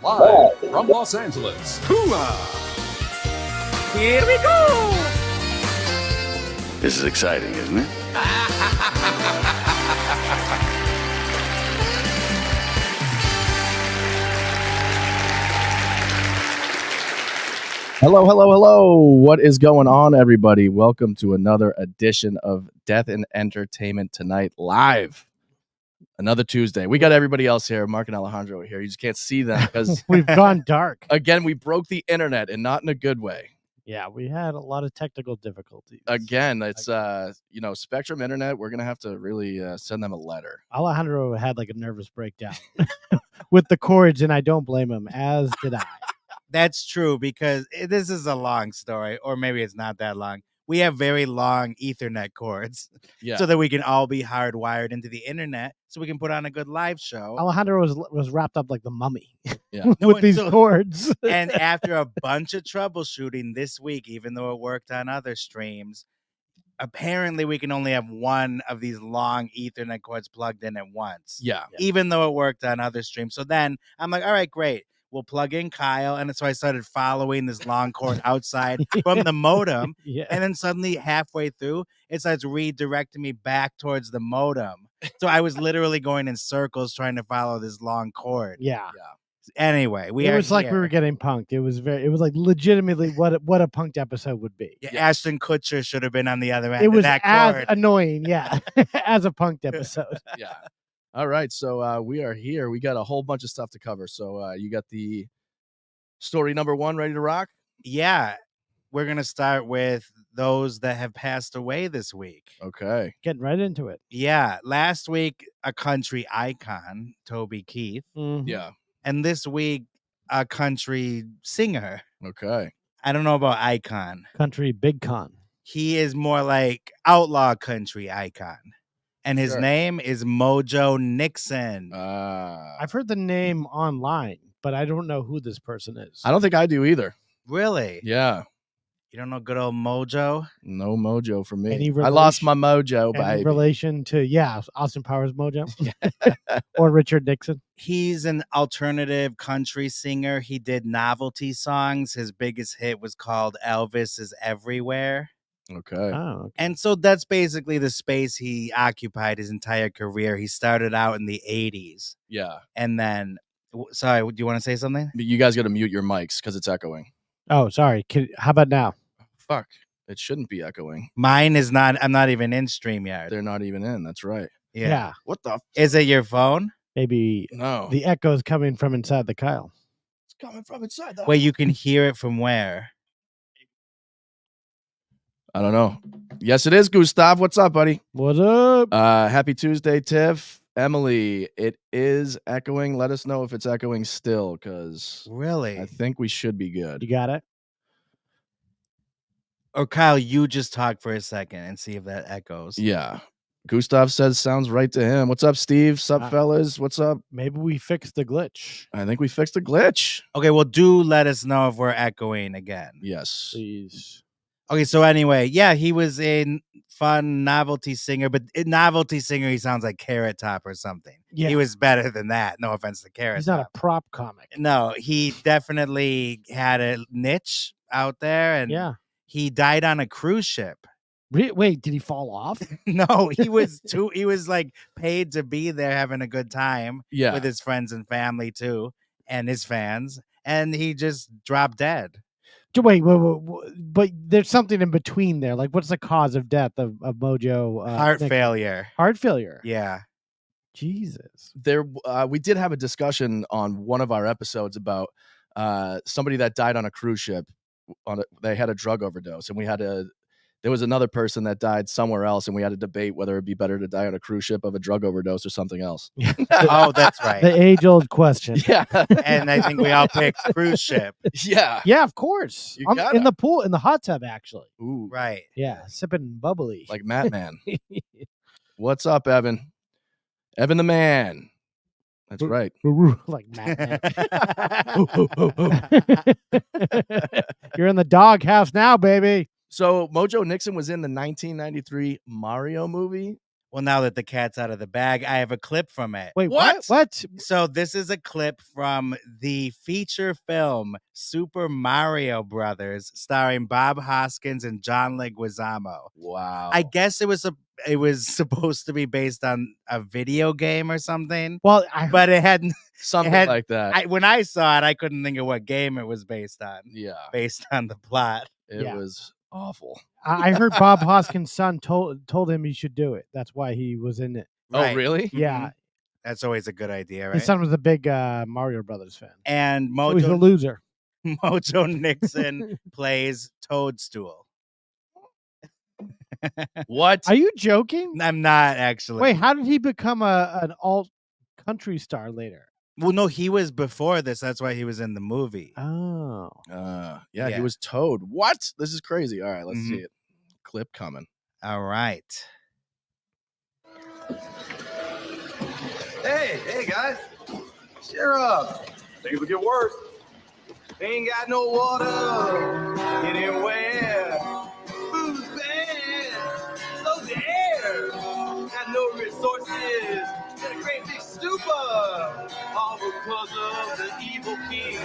Live from Los Angeles. Hooah! Here we go! This is exciting, isn't it? Hello, hello, hello. What is going on, everybody? Welcome to another edition of Death and Entertainment Tonight live. Another Tuesday. We got everybody else here. Mark and Alejandro are here. You just can't see them because we've gone dark. Again, we broke the internet and not in a good way. Yeah, we had a lot of technical difficulties. Again, it's Spectrum Internet. We're gonna have to really send them a letter. Alejandro had like a nervous breakdown with the cords, and I don't blame him, as did I. That's true, because this is a long story, or maybe it's not that long. We have very long Ethernet cords, so that we can all be hardwired into the internet, so we can put on a good live show. Alejandro was wrapped up like the mummy Yeah. with these cords. And after a bunch of troubleshooting this week, even though it worked on other streams, apparently we can only have one of these long Ethernet cords plugged in at once. Yeah. Even though it worked on other streams. So then I'm like, all right, great. We'll plug in Kyle. And so I started following this long cord outside from the modem. Yeah. And then suddenly halfway through, it starts redirecting me back towards the modem. So I was literally going in circles trying to follow this long cord. Yeah. Anyway, It was like we were getting punked. It was like legitimately what a punked episode would be. Yeah, Ashton Kutcher should have been on the other end It of was that as cord. annoying, yeah, as a punked episode. Yeah. All right. So we are here. We got a whole bunch of stuff to cover. So you got the story number one ready to rock? Yeah. We're going to start with those that have passed away this week. Okay. Getting right into it. Yeah. Last week, a country icon, Toby Keith. Mhm. Yeah. And this week, a country singer. Okay. I don't know about icon. Country big con. He is more like outlaw country icon. And his name is Mojo Nixon. I've heard the name online, but I don't know who this person is. I don't think I do either. Really? Yeah. You don't know good old Mojo? No mojo for me. Any I lost my mojo, in baby. relation to, Austin Powers Mojo? Or Richard Nixon? He's an alternative country singer. He did novelty songs. His biggest hit was called Elvis is Everywhere. Okay. Oh, okay. And so that's basically the space he occupied his entire career. He started out in the 80s. Yeah. And then, sorry, do you want to say something? You guys got to mute your mics because it's echoing. Oh, sorry. How about now? Fuck. It shouldn't be echoing. Mine is not, I'm not even in StreamYard. They're not even in. That's right. Yeah. What the? Is it your phone? Maybe No. the echo's coming from inside the Kyle. It's coming from inside the. Wait, you can hear it from where? I don't know. Yes, it is, Gustav. What's up, buddy? What's up? Happy Tuesday, Tiff. Emily, it is echoing. Let us know if it's echoing still, because Really? I think we should be good. You got it? Or Kyle, you just talk for a second and see if that echoes. Yeah. Gustav says sounds right to him. What's up, Steve? Sup, fellas? What's up? Maybe we fixed the glitch. I think we fixed the glitch. Okay, well, do let us know if we're echoing again. Yes. Please. Okay, so anyway, yeah, he was a fun novelty singer, but in novelty singer, he sounds like Carrot Top or something. Yeah. He was better than that. No offense to Carrot He's Top. not a prop comic. No, he definitely had a niche out there, and Yeah. he died on a cruise ship. Wait, did he fall off? No, he was like paid to be there having a good time Yeah. with his friends and family too, and his fans, and he just dropped dead. Wait, but there's something in between there. Like, what's the cause of death of Mojo? Heart failure. Heart failure. Yeah. Jesus. There, we did have a discussion on one of our episodes about somebody that died on a cruise ship. They had a drug overdose, and there was another person that died somewhere else, and we had to debate whether it'd be better to die on a cruise ship of a drug overdose or something else. Oh, that's right. The age-old question. Yeah. And I think we all picked cruise ship. Yeah. Yeah, of course. You I'm gotta. in the pool, in the hot tub, actually. Ooh. Right. Yeah, sipping bubbly. Like Matt Man. What's up, Evan? Evan the Man. That's right. Like Matt. You're in the doghouse now, baby. So Mojo Nixon was in the 1993 Mario movie. Well, now that the cat's out of the bag, I have a clip from it. Wait, what? So this is a clip from the feature film Super Mario Brothers, starring Bob Hoskins and John Leguizamo. Wow. I guess it was supposed to be based on a video game or something. Well, but it had something like that. When I saw it, I couldn't think of what game it was based on. Yeah. Based on the plot. It was awful. I heard Bob Hoskins' son told him he should do it. That's why he was in it. Right. Oh, really? Yeah. Mm-hmm. That's always a good idea, right? His son was a big Mario Brothers fan. And so he's a loser. Mojo Nixon plays Toadstool. What? Are you joking? I'm not actually. Wait, how did he become an alt country star later? Well, no, he was before this. That's why he was in the movie. Oh. Yeah, he was Toad. What? This is crazy. All right, let's see it. Clip coming. All right. Hey, guys. Cheer up. Things will get worse. Ain't got no water anywhere. Food's bad. So's the air. Got no resources. Got a great big stupor. All because of the evil king.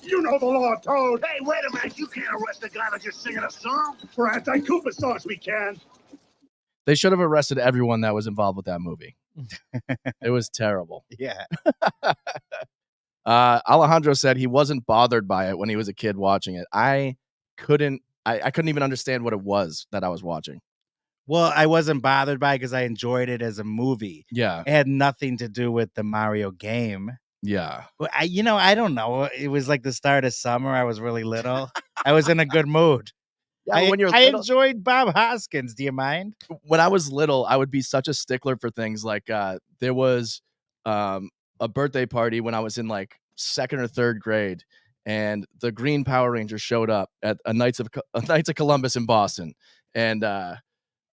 You know the law, Toad. Hey, wait a minute. You can't arrest a guy that's just singing a song. For anti-Koopa songs, we can. They should have arrested everyone that was involved with that movie. It was terrible. Yeah. Alejandro said he wasn't bothered by it when he was a kid watching it. I couldn't even understand what it was that I was watching. Well, I wasn't bothered by it because I enjoyed it as a movie. Yeah. It had nothing to do with the Mario game. Yeah. But I don't know. It was like the start of summer. I was really little. I was in a good mood. Yeah, when you're I little, enjoyed Bob Hoskins. Do you mind? When I was little, I would be such a stickler for things like there was a birthday party when I was in like 2nd or 3rd grade, and the Green Power Rangers showed up at a Knights of Columbus in Boston, and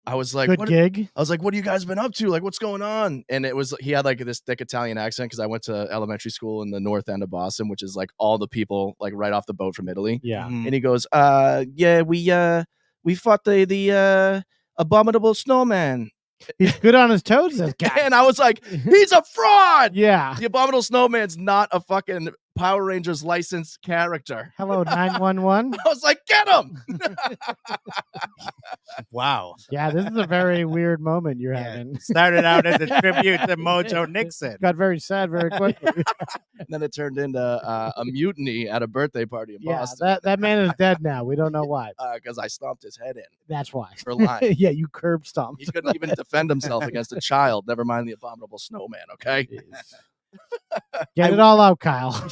I was like, good gig. I was like, what have you guys been up to? Like, what's going on? And it was, he had like this thick Italian accent because I went to elementary school in the north end of Boston, which is like all the people like right off the boat from Italy. Yeah. Mm-hmm. And he goes, yeah, we fought the abominable snowman. He's good on his toes, this guy. And I was like, he's a fraud. Yeah. The abominable snowman's not a fucking Power Rangers licensed character. Hello, 911. I was like, get him. Wow. Yeah, this is a very weird moment you're having. Started out as a tribute to Mojo Nixon. Got very sad very quickly. And then it turned into a mutiny at a birthday party in Boston. That man is dead now. We don't know why. Because I stomped his head in. That's why. For lying. Yeah, you curb stomped. He couldn't even defend himself against a child. Never mind the abominable snowman, okay? Get it all out, Kyle.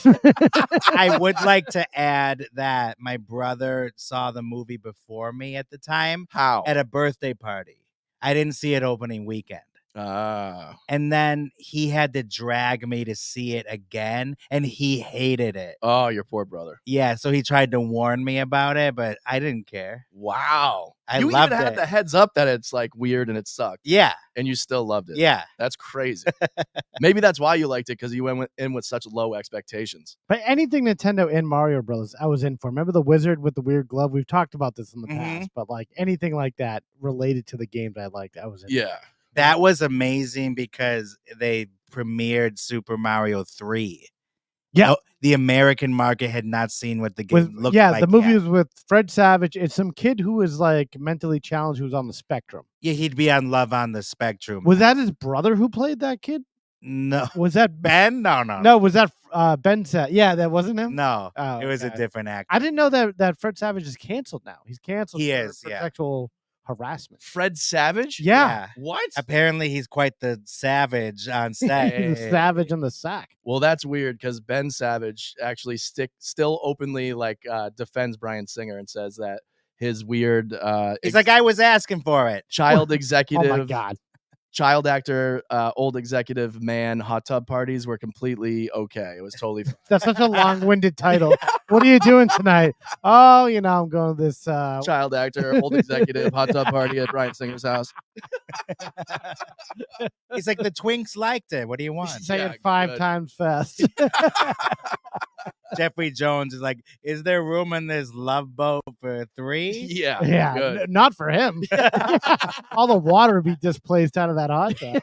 I would like to add that my brother saw the movie before me at the time. How? At a birthday party. I didn't see it opening weekend. And then he had to drag me to see it again, and he hated it. Oh, your poor brother. Yeah, so he tried to warn me about it, but I didn't care. Wow. You loved even had it. the heads up that it's like weird and it sucked. Yeah. And you still loved it. Yeah. That's crazy. Maybe that's why you liked it, because you went in with such low expectations. But anything Nintendo and Mario Brothers, I was in for. Remember the wizard with the weird glove? We've talked about this in the past, but like anything like that related to the games I liked, I was in. Yeah. That was amazing because they premiered Super Mario 3. Yeah. The American market had not seen what the game looked like. Yeah, the movie yet. was with Fred Savage. It's some kid who was like mentally challenged who was on the spectrum. Yeah, he'd be on Love on the Spectrum. Was that his brother who played that kid? No. Was that Ben? No. No, was that Ben Sa? Yeah, that wasn't him? No. Oh, it was a okay. different actor. I didn't know that Fred Savage is canceled now. He's canceled He for is, yeah. sexual harassment. Fred Savage? Yeah. What? Apparently, he's quite the savage on set. He's a savage in the sack. Well, that's weird because Ben Savage actually still openly like defends Bryan Singer and says that his weird He's like, I was asking for it. child executive. Oh my God. Child actor, old executive man, hot tub parties were completely okay. It was totally fine. That's such a long-winded title. What are you doing tonight? Oh, I'm going to this Child actor, old executive, hot tub party at Bryan Singer's house. He's like, the Twinks liked it. What do you want? say Yeah, it 5 good. times fast. Jeffrey Jones is like, is there room in this love boat for 3? Yeah. Yeah, good. not for him. All the water would be displaced out of that hot tub.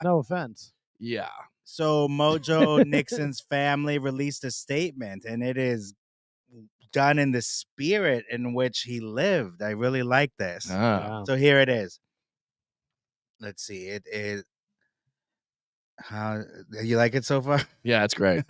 No offense. Yeah. So Mojo Nixon's family released a statement, and it is done in the spirit in which he lived. I really like this. Ah. So here it is. Let's see. It is. How you like it so far? Yeah, it's great.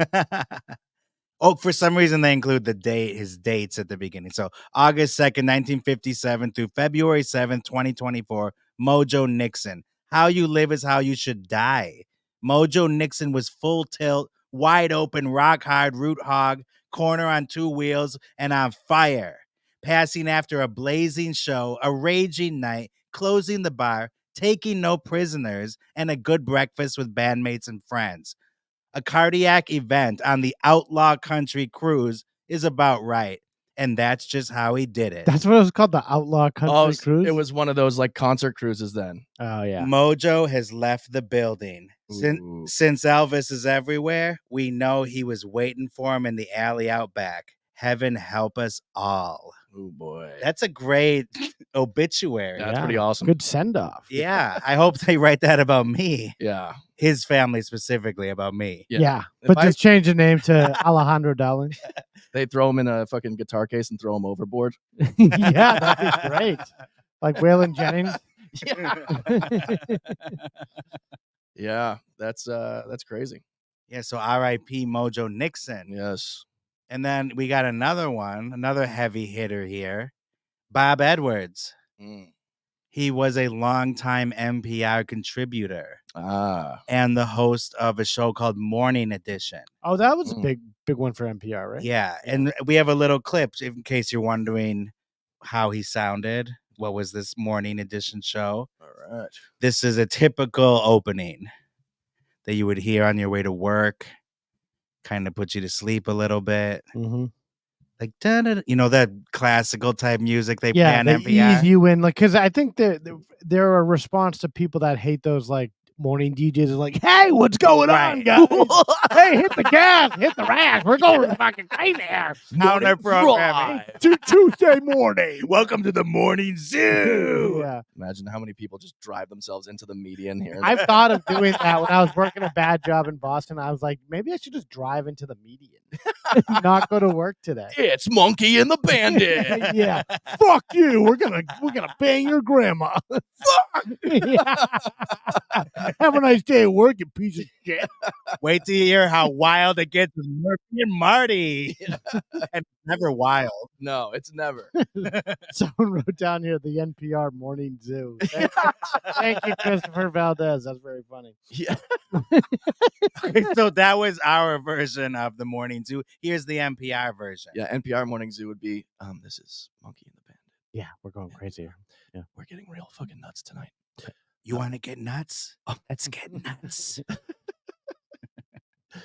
Oh, for some reason they include his dates at the beginning. So August 2nd, 1957 through February 7th, 2024, Mojo Nixon. How you live is how you should die. Mojo Nixon was full tilt, wide open, rock hard, root hog, corner on 2 wheels, and on fire. Passing after a blazing show, a raging night, closing the bar, taking no prisoners, and a good breakfast with bandmates and friends. A cardiac event on the Outlaw Country Cruise is about right. And that's just how he did it. That's what it was called, the Outlaw Country Cruise? It was one of those like concert cruises then. Oh, yeah. Mojo has left the building. Ooh. Since Elvis is everywhere, we know he was waiting for him in the alley out back. Heaven help us all. Oh, boy. That's a great obituary. That's pretty awesome. Good send-off. Yeah, I hope they write that about me. Yeah. His family specifically about me. Yeah. If But I- just change the name to Alejandro Darling. They throw him in a fucking guitar case and throw him overboard. Yeah, that'd be great. Like Waylon Jennings. Yeah, that's crazy. Yeah, so R.I.P. Mojo Nixon. Yes. And then we got another heavy hitter here, Bob Edwards. Mm. He was a longtime NPR contributor Ah. and the host of a show called Morning Edition. Oh, that was a big one for NPR, right? Yeah, and we have a little clip in case you're wondering how he sounded. What was this Morning Edition show? All right. This is a typical opening that you would hear on your way to work. Kind of put you to sleep a little bit. Mm-hmm. Like, that classical type music they play Yeah, on they NPR. ease you in, like, because I think they're a response to people that hate those like morning DJs. Is like, hey, what's going on, guys? Hey, hit the gas, hit the rash. We're going fucking crazy here. Counter programming. Tuesday morning. Welcome to the Morning Zoo. Yeah, Imagine how many people just drive themselves into the median here. I've thought of doing that when I was working a bad job in Boston. I was like, maybe I should just drive into the median, not go to work today. It's Monkey and the Bandit. Yeah, fuck you. We're gonna bang your grandma. Fuck. Yeah. Have a nice day at work, you piece of shit. Wait till you hear how wild it gets with Murphy and Marty. And never wild. No, it's never. Someone wrote down here the NPR Morning Zoo. Thank you, Christopher Valdez. That's very funny. Yeah. Okay, so that was our version of the Morning Zoo. Here's the NPR version. Yeah, NPR Morning Zoo would be, this is Monkey and the Bandit. Yeah, we're going crazy here. Yeah, We're getting real fucking nuts tonight. You want to get nuts? Oh, let's get nuts. it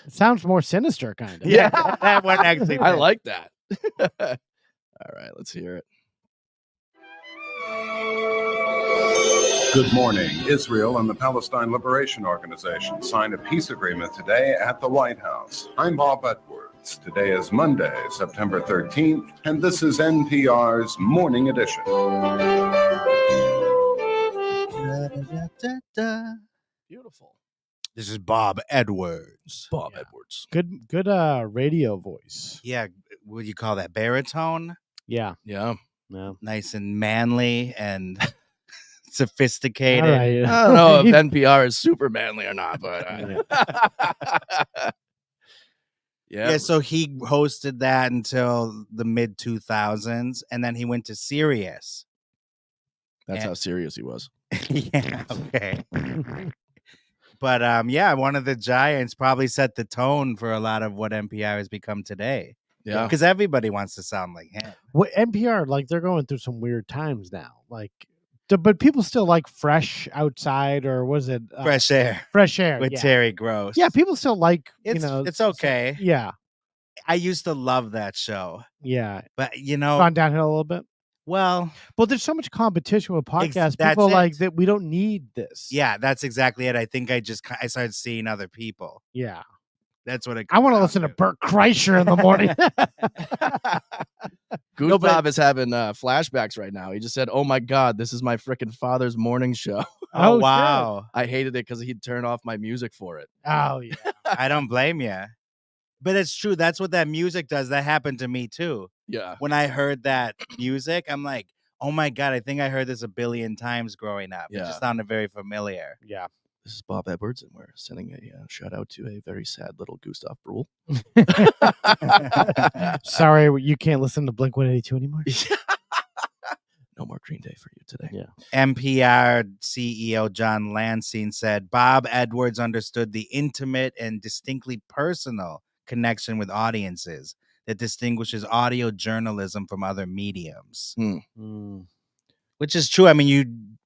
sounds more sinister, kind of. Yeah, that one actually. I did. like that. All right, let's hear it. Good morning. Israel and the Palestine Liberation Organization signed a peace agreement today at the White House. I'm Bob Edwards. Today is Monday, September 13th, and this is NPR's Morning Edition. Beautiful. This is Bob Edwards. Bob Edwards. Good radio voice. Yeah, what do you call that? Baritone? Yeah. Yeah. No. Nice and manly and sophisticated. All right. I don't know if NPR is super manly or not, but Yeah, so he hosted that until the mid 2000s, and then he went to Sirius. That's how serious he was. Yeah, okay. But one of the giants probably set the tone for a lot of what NPR has become today. Yeah. Because everybody wants to sound like him. What NPR, like, they're going through some weird times now. Like, but people still like Fresh Outside, or was it Fresh Air Fresh Air with yeah. Terry Gross. Yeah, people still like, It's okay. Yeah. I used to love that show. Yeah. But, gone downhill a little bit. Well, there's so much competition with podcasts. that's People it. like that. We don't need this. Yeah, that's exactly it. I think I started seeing other people. Yeah. That's what it. I want to listen to Bert Kreischer in the morning. Gustav is having flashbacks right now. He just said, "Oh my God, this is my freaking father's morning show." Oh shit. wow! I hated it because he'd turn off my music for it. Oh yeah. I don't blame you. But it's true. That's what that music does. That happened to me too. Yeah. When I heard that music, I'm like, oh my God, I think I heard this a billion times growing up. It Yeah. just sounded very familiar. Yeah. This is Bob Edwards, and we're sending a shout out to a very sad little Gustav Brule. Sorry, you can't listen to Blink-182 anymore. No more Green Day for you today. Yeah. NPR CEO John Lansing said Bob Edwards understood the intimate and distinctly personal connection with audiences that distinguishes audio journalism from other mediums. Which is true. I mean,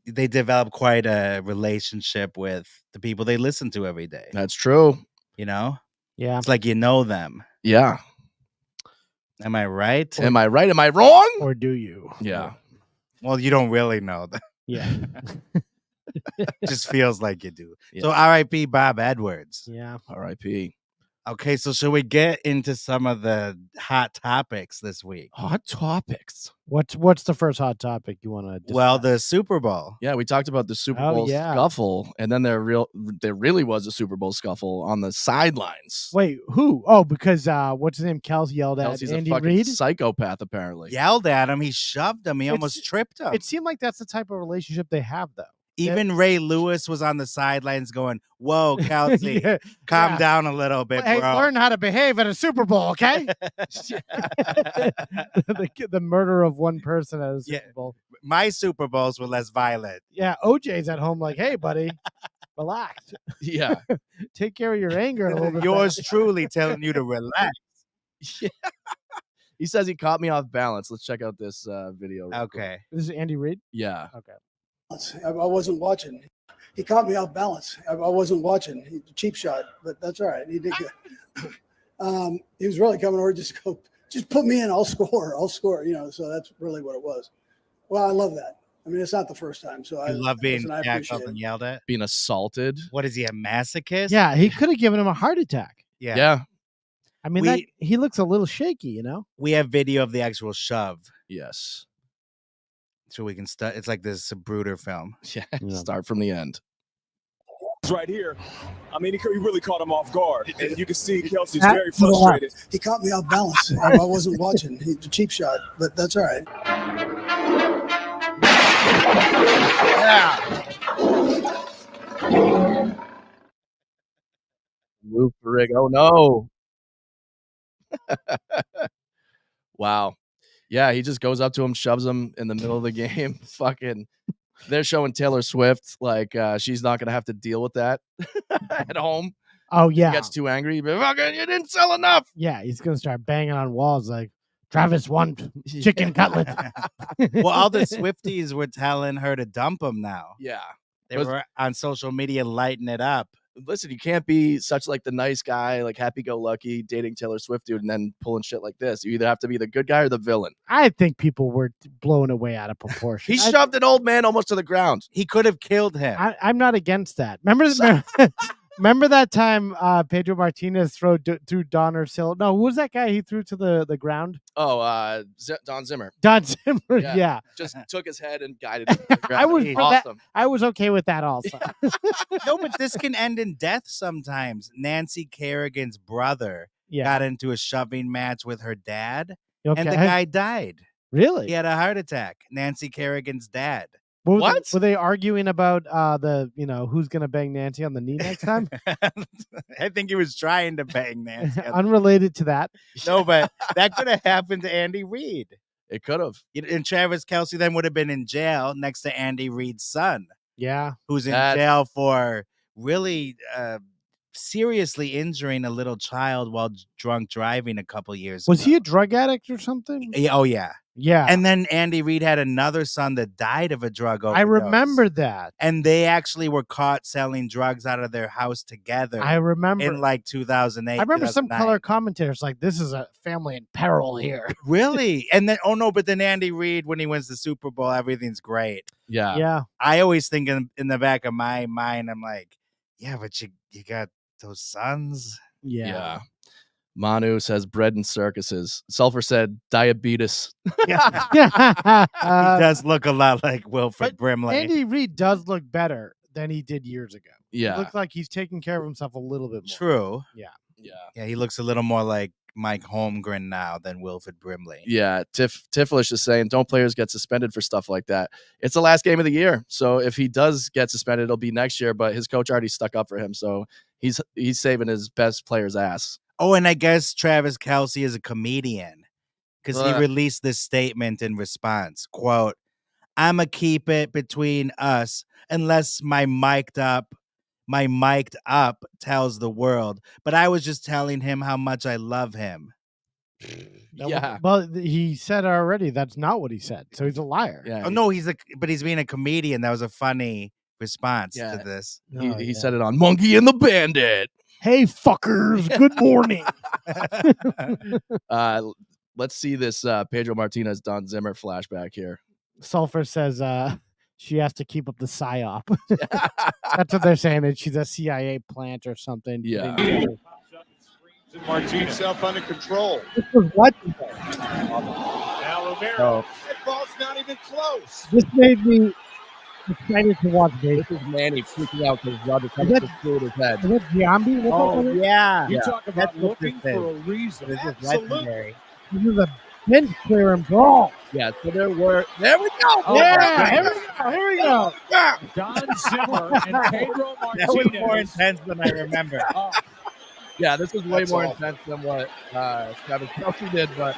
they develop quite a relationship with the people they listen to every day. That's true. You know? Yeah. It's like you know them. Yeah. Am I right? Am I right? Am I wrong? Or do you? Yeah. Well, you don't really know them. Yeah. It just feels like you do. Yeah. So R.I.P. Bob Edwards. Yeah. R.I.P. Okay, so should we get into some of the hot topics this week? Hot topics. What's the first hot topic you want to discuss? Well, the Super Bowl. Yeah, we talked about the Super Oh, Bowl yeah. scuffle, and then there really was a Super Bowl scuffle on the sidelines. Wait, who? Oh, because what's his name? Kelce yelled at Kelce's Andy a fucking Reid. psychopath, apparently. Yelled at him. He shoved him. He almost tripped him. It seemed like that's the type of relationship they have, though. Even Ray Lewis was on the sidelines going, whoa, Kelce, Yeah, calm yeah. down a little bit, Hey, bro. learn how to behave at a Super Bowl, okay? the murder of one person at a Super Bowl. My Super Bowls were less violent. Yeah, OJ's at home like, hey, buddy, relax. Yeah. Take care of your anger a little bit. Yours truly telling you to relax. Yeah. He says he caught me off balance. Let's check out this video. real quick. Okay. This is Andy Reid? Yeah. Okay. I wasn't watching. He caught me off balance. I wasn't watching. Cheap shot, but that's all right. He did good. He was really coming over, just put me in. I'll score. You know, so that's really what it was. Well, I love that. I mean, it's not the first time. So I love being I jacked up appreciate and it. yelled at. Being assaulted. What is he, a masochist? Yeah, he could have given him a heart attack. Yeah. Yeah. I mean, he looks a little shaky, you know? We have video of the actual shove. Yes. So we can start. It's like this Bruder film. Yeah. Start from the end. Right here. I mean, he really caught him off guard. And you can see Kelce's very frustrated. He caught me off balance. I wasn't watching. Cheap shot, but that's all right. Move the rig. Oh no. Wow. Yeah, he just goes up to him, shoves him in the middle of the game. Fucking, they're showing Taylor Swift like she's not gonna have to deal with that at home. Oh yeah. He gets too angry. But fucking, you didn't sell enough. Yeah, he's gonna start banging on walls like Travis won chicken cutlet. Well, all the Swifties were telling her to dump him now. Yeah. They were on social media lighting it up. Listen, you can't be such like the nice guy, like happy-go-lucky, dating Taylor Swift dude, and then pulling shit like this. You either have to be the good guy or the villain. I think people were blown away out of proportion. He shoved an old man almost to the ground. He could have killed him. I'm not against that. Remember that time Pedro Martinez threw Donner Sill? No, who was that guy he threw to the ground? Oh, Don Zimmer. Don Zimmer, yeah. Just took his head and guided him. To the ground. I was awesome. I was okay with that also. No, but this can end in death sometimes. Nancy Kerrigan's brother Yeah. got into a shoving match with her dad, Okay. and the guy died. Really? He had a heart attack. Nancy Kerrigan's dad. What? Were they arguing about who's gonna bang Nancy on the knee next time? I think he was trying to bang Nancy. Unrelated to that. No, but that could have happened to Andy Reid. It could have. And Travis Kelce then would have been in jail next to Andy Reid's son. Yeah. Who's in jail for really seriously injuring a little child while drunk driving a couple years Was ago. he a drug addict or something? Oh, yeah. Yeah. And then Andy Reid had another son that died of a drug overdose. I remember that. And they actually were caught selling drugs out of their house together. I remember. In like 2008. I remember some 2009. color commentators like, this is a family in peril here. Really? And then, but then Andy Reid, when he wins the Super Bowl, everything's great. Yeah. Yeah. I always think in the back of my mind, I'm like, yeah, but you got those sons. Yeah. Manu says bread and circuses. Sulfur said diabetes. He does look a lot like Wilfred but Brimley. Andy Reid does look better than he did years ago. Yeah. He looks like he's taking care of himself a little bit more. True. Yeah. He looks a little more like Mike Holmgren now than Wilfred Brimley. Yeah, Tifflish is saying, don't players get suspended for stuff like that? It's the last game of the year, so if he does get suspended, it'll be next year. But his coach already stuck up for him, so he's saving his best player's ass. Oh, and I guess Travis Kelce is a comedian because he released this statement in response. Quote, "I'ma keep it between us unless my mic'd up tells the world. But I was just telling him how much I love him." Yeah. Well, he said already that's not what he said. So he's a liar. Yeah. Oh no, but he's being a comedian. That was a funny response to this. He said it on Monkey and the Bandit. Hey, fuckers. Good morning. Let's see this Pedro Martinez Don Zimmer flashback here. Sulfur says she has to keep up the psyop. That's what they're saying, that she's a CIA plant or something. Yeah. Martinez himself under control. This was what? Now Romero. That ball's not even close. This made me excited to watch this. This is Manny freaking out because Roger Clemens just threw his head. Is that Giambi? Yeah. You talk about That's what looking this for is. a reason. This is Absolutely. legendary. This is a bench clear and brawl. Yeah, so there we go. Here we go. Don Zimmer and Pedro Martinez. That was more intense than I remember. Yeah, this was way more intense than what Travis Kelce did, but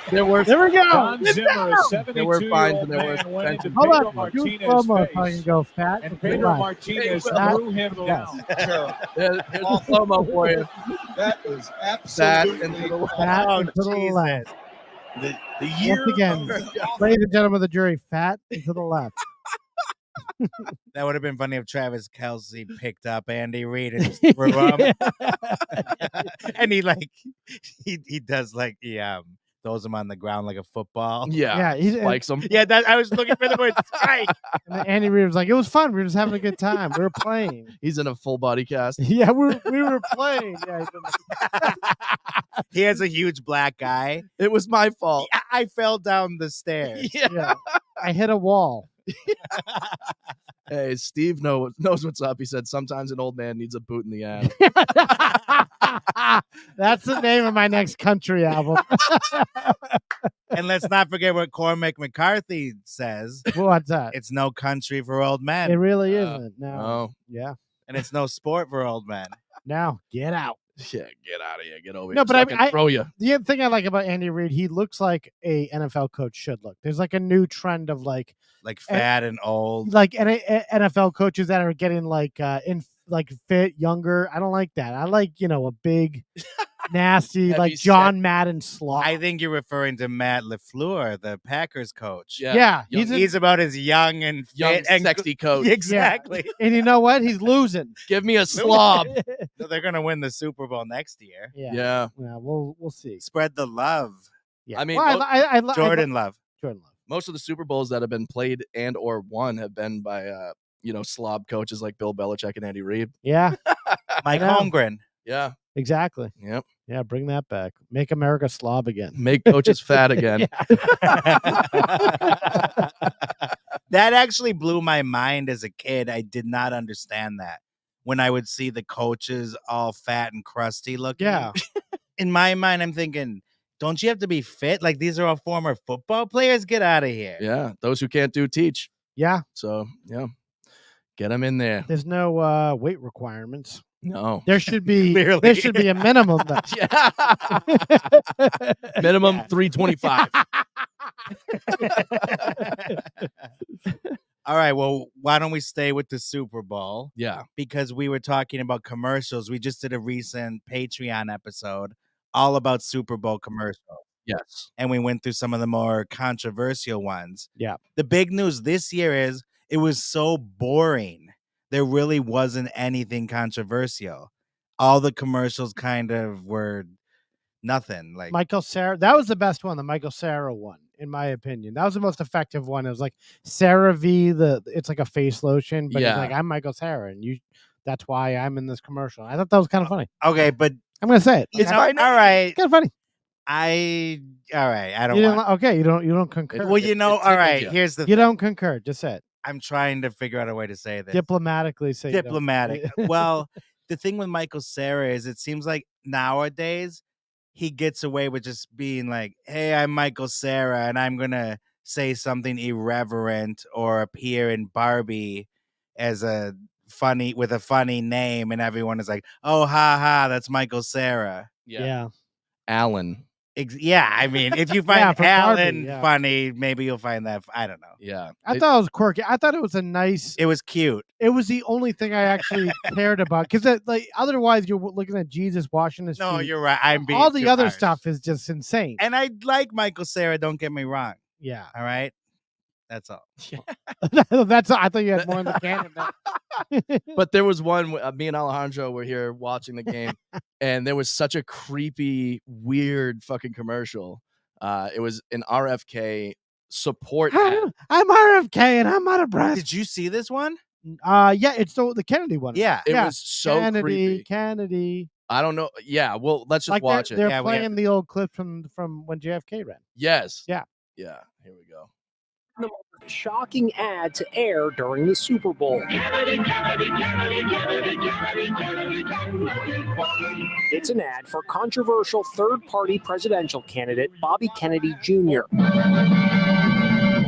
there we go. Don Zimmer is 72 There were fines and there were suspensions. Hold Pedro on. Do Martinez's slow-mo face, so I can go fat. and Pedro Martinez threw him down. Terrible. Here's a slow-mo for you. That is That absolutely and to the Fat Oh, and to the Jesus. left. The year Once again, ladies and gentlemen of the jury, fat and to the left. that would have been funny if Travis Kelce picked up Andy Reid and just threw him. And he does he throws him on the ground like a football. Yeah, He's spikes him. Yeah, I was looking for the word strike. and then Andy Reid was like, "It was fun. We were just having a good time. We were playing." He's in a full body cast. Yeah, we were playing. Yeah, He has a huge black eye. It was my fault. I fell down the stairs. yeah. I hit a wall. Hey, Steve knows what's up. He said sometimes an old man needs a boot in the ass. That's the name of my next country album. And let's not forget what Cormac McCarthy says. What's that? It's no country for old It men. really isn't. No. Oh, Yeah. And it's no sport for old men. Now get out. yeah, get out of here. Get over here. No, but so I I mean, can throw you. The other thing I like about Andy Reid, he looks like a NFL coach should look. There's a new trend of Like fat and old. NFL coaches that are getting fit, younger. I don't like that. I like, a big, nasty, Heavy like John Madden slob. I think you're referring to Matt LaFleur, the Packers coach. Yeah. He's about as young and Young, fit and sexy coach. Exactly. And you know what? He's losing. Give me a slob. So they're gonna win the Super Bowl next year. Yeah. We'll see. Spread the love. Yeah. I mean, Well, I Jordan Love. Jordan Love. most of the Super Bowls that have been played and or won have been by slob coaches like Bill Belichick and Andy Reid. Yeah. Mike I know. Holmgren. Yeah. Exactly. Yep. Yeah, bring that back. Make America slob again. Make coaches fat again. That actually blew my mind as a kid. I did not understand that. When I would see the coaches all fat and crusty looking. Yeah. In my mind, I'm thinking, don't you have to be fit? Like, these are all former football players? Get out of here. Yeah. Those who can't do teach. Yeah. So, yeah. Get them in there. There's no weight requirements. No. There should be Clearly. there should be a minimum though. Yeah. Minimum 325. All right, well, why don't we stay with the Super Bowl? Yeah. Because we were talking about commercials. We just did a recent Patreon episode all about Super Bowl commercials. Yes. And we went through some of the more controversial ones. Yeah. The big news this year is it was so boring. There really wasn't anything controversial. All the commercials kind of were nothing. Like Michael Cera, that was the best one, the Michael Cera one, in my opinion. That was the most effective one. It was like CeraVe, it's like a face lotion, but Yeah. it's like, I'm Michael Cera, and That's why I'm in this commercial. I thought that was kind of funny. Okay, but I'm gonna say it. it's all right. Kind of funny. I don't You want. okay, you don't concur. Well, all right. you. Here's the. You don't concur. Just say it. I'm trying to figure out a way to say this. Diplomatically say you don't. Diplomatic. Well, the thing with Michael Cera is it seems like nowadays he gets away with just being like, "Hey, I'm Michael Cera, and I'm gonna say something irreverent or appear in Barbie as a funny name," and everyone is like, "Oh, ha ha, that's Michael Cera." Yeah. Alan. Yeah, I mean, if you find for Alan Barbie, funny, maybe you'll find that. I don't know. Yeah. I thought it was quirky. I thought it was a nice. It was cute. It was the only thing I actually cared about because, like, otherwise you're looking at Jesus washing his feet. No, you're right. I'm being all the too other harsh. stuff is just insane. And I like Michael Cera. Don't get me wrong. Yeah. All right. That's all. That's. I thought you had more in the canon. But there was one. Me and Alejandro were here watching the game, and there was such a creepy, weird fucking commercial. It was an RFK support ad. I'm RFK and I'm out of breath. Did you see this one? Yeah, it's the Kennedy one. Yeah. It was so creepy. Kennedy. I don't know. Yeah, well, let's just Like watch it. They're playing the old clip from when JFK ran. Yes. Yeah. Yeah. Here we go. The shocking ad to air during the Super Bowl. It's an ad for controversial third-party presidential candidate Bobby Kennedy Jr.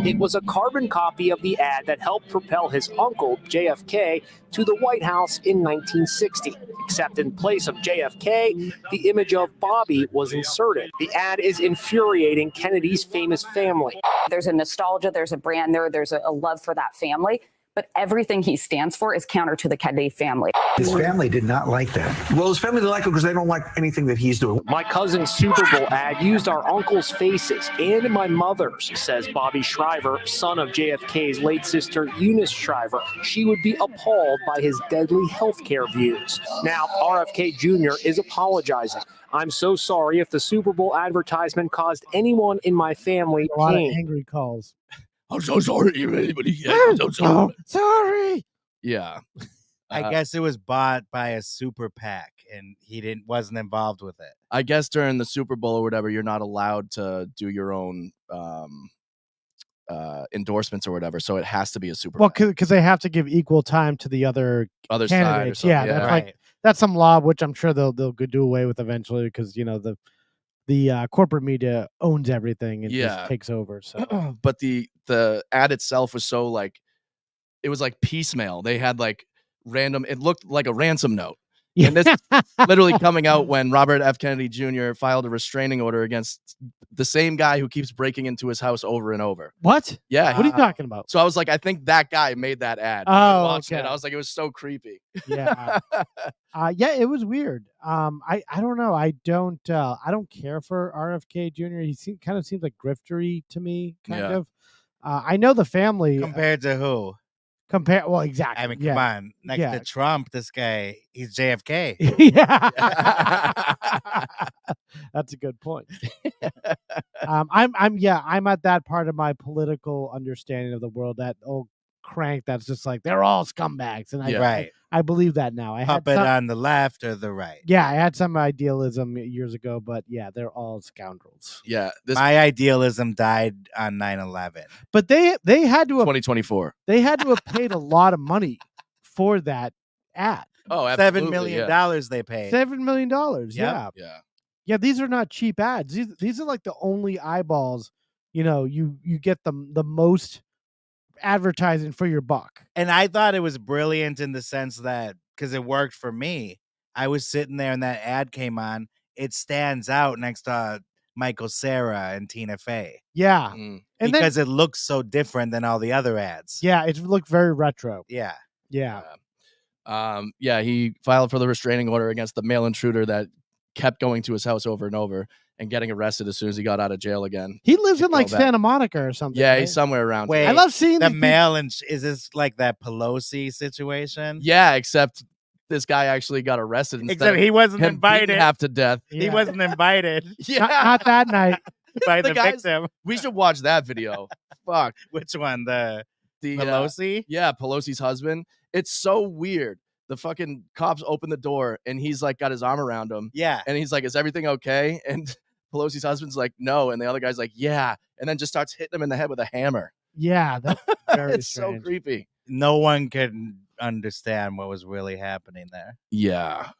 It was a carbon copy of the ad that helped propel his uncle, JFK, to the White House in 1960. Except in place of JFK, the image of Bobbie was inserted. The ad is infuriating Kennedy's famous family. There's a nostalgia, there's a brand there, there's a love for that family. But everything he stands for is counter to the Kennedy family. His family did not like that. Well, his family didn't like him because they don't like anything that he's doing. My cousin's Super Bowl ad used our uncle's faces and my mother's, says Bobby Shriver, son of JFK's late sister Eunice Shriver. She would be appalled by his deadly healthcare views. Now, RFK Jr. is apologizing. I'm so sorry if the Super Bowl advertisement caused anyone in my family A lot of pain. angry calls. I'm so sorry, everybody. I'm so sorry. Sorry. Yeah. I guess it was bought by a super PAC, and he wasn't involved with it. I guess during the Super Bowl or whatever, you're not allowed to do your own endorsements or whatever. So it has to be a super. Well, because they have to give equal time to the other side or candidates. something. Yeah, Yeah. that's like that's some law which I'm sure they'll do away with eventually because the corporate media owns everything and just takes over. So, But the ad itself was so like, it was like piecemeal. They had like random. It looked like a ransom note. yeah. And this literally coming out when Robert F. Kennedy Jr. filed a restraining order against the same guy who keeps breaking into his house over and over. What? Yeah. What are you talking about? So I was like, I think that guy made that ad. Oh, Watching okay. it, I was like, it was so creepy. Yeah. Yeah, it was weird. I don't know. I don't care for RFK Jr. He kind of seems like griftery to me, kind of. I know the family Compared to who? Well, exactly. I mean, yeah. come on. Next to Trump, this guy, he's JFK. Yeah. That's a good point. I'm at that part of my political understanding of the world, that old crank that's just like they're all scumbags, and I believe that now. I Puppet had on the left or the right. Yeah, I had some idealism years ago, but yeah, they're all scoundrels. Yeah, my idealism died on 9/11. But they had to have 2024. They had to have paid a lot of money for that ad. Oh, absolutely, $7 million they paid. $7 million. Yep. Yeah. These are not cheap ads. These are like the only eyeballs. You get the most advertising for your buck. And I thought it was brilliant in the sense that because it worked for me. I was sitting there and that ad came on. It stands out next to Michael Cera and Tina Fey. Yeah. And And because it looks so different than all the other ads. Yeah, it looked very retro. Yeah. Yeah. He filed for the restraining order against the male intruder that kept going to his house over and over and getting arrested as soon as he got out of jail again. He lives in like Santa Monica or something. Yeah, right? he's somewhere around. Wait, I love seeing the these mail. And is this like that Pelosi situation? Yeah, except this guy actually got arrested. Except he wasn't him invited. beaten half to death. Yeah. He wasn't invited. Yeah, not that night. By the guys- victim. We should watch that video. Fuck. Which one? The The Pelosi? Yeah, Pelosi's husband. It's so weird the fucking cops open the door and he's like got his arm around him. Yeah. And he's like, is everything okay? And Pelosi's husband's like, no. And the other guy's like, yeah. And then just starts hitting him in the head with a hammer. Yeah, that's very It's strange. so creepy. No one could understand what was really happening there. Yeah.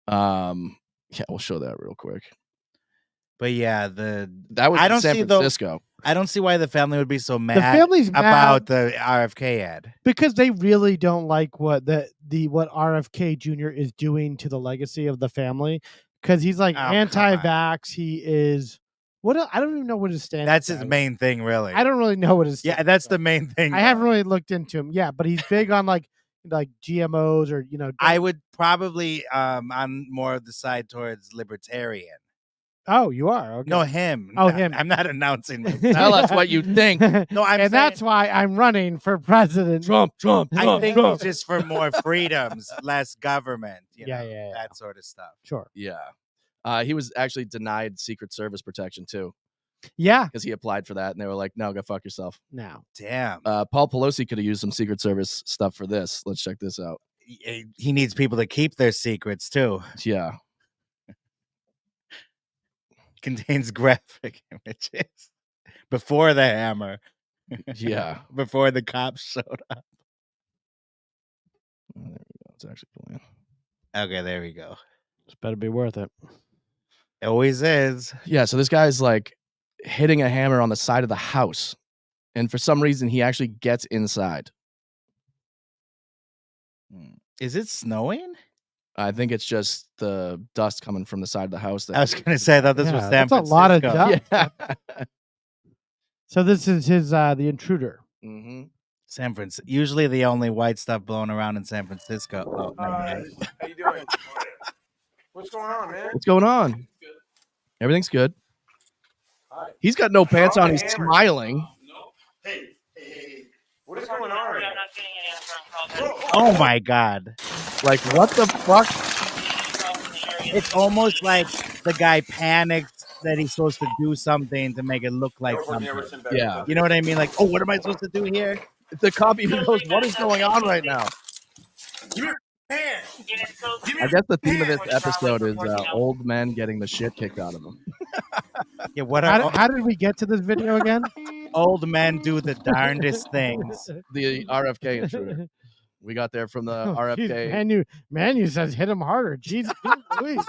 Yeah, we'll show that real quick. But yeah, that was in San Francisco. I don't see why the family would be so mad family's about the RFK ad. Because they really don't like what what RFK Jr. is doing to the legacy of the family. Because he's like anti-vax. He is I don't even know what his stand. That's his main thing, really. I don't really know what his. Yeah, that's the main thing. I haven't really looked into him. Yeah, but he's big on like GMOs or I would probably on more of the side towards libertarian. Oh, you are? Okay. No, him. Oh, him. I'm not announcing myself. Tell us what you think. No, and that's why I'm running for president. Trump. I think it's just for more freedoms, less government. Yeah, that sort of stuff. Sure. Yeah. He was actually denied Secret Service protection too. Yeah. Because he applied for that and they were like, no, go fuck yourself. No. Damn. Paul Pelosi could have used some Secret Service stuff for this. Let's check this out. He needs people to keep their secrets too. Yeah. Contains graphic images before the hammer. Yeah. Before the cops showed up. Oh, there we go. It's actually playing. Okay, there we go. This better be worth it. It always is. Yeah, so this guy's like hitting a hammer on the side of the house. And for some reason, he actually gets inside. Is it snowing? I think it's just the dust coming from the side of the house. I was going to say, I thought this was San Francisco. That's a lot of dust. Yeah. So this is his the intruder. Mm-hmm. San Francisco. Usually the only white stuff blowing around in San Francisco. Oh, How you doing? What's going on, man? What's going on? Everything's good. He's got no pants on. He's smiling. Hey, what is going on right now? Oh my God. Like, what the fuck? It's almost like the guy panicked that he's supposed to do something to make it look like something. Yeah. You know what I mean? Like, oh, what am I supposed to do here? The cop even knows what is going on right now. I guess the theme of this episode is old men getting the shit kicked out of them. Yeah, How did we get to this video again? Old men do the darndest things. The RFK intruder. We got there from the RFK. Manu says hit him harder. Jesus, please.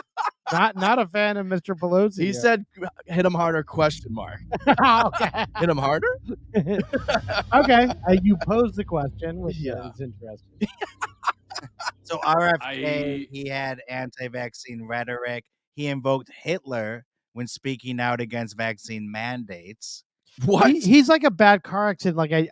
Not a fan of Mr. Pelosi. He said hit him harder, question mark. Okay. Hit him harder? Okay. You posed the question, which is interesting. So RFK, he had anti-vaccine rhetoric. He invoked Hitler when speaking out against vaccine mandates. What? He's like a bad car accident. Like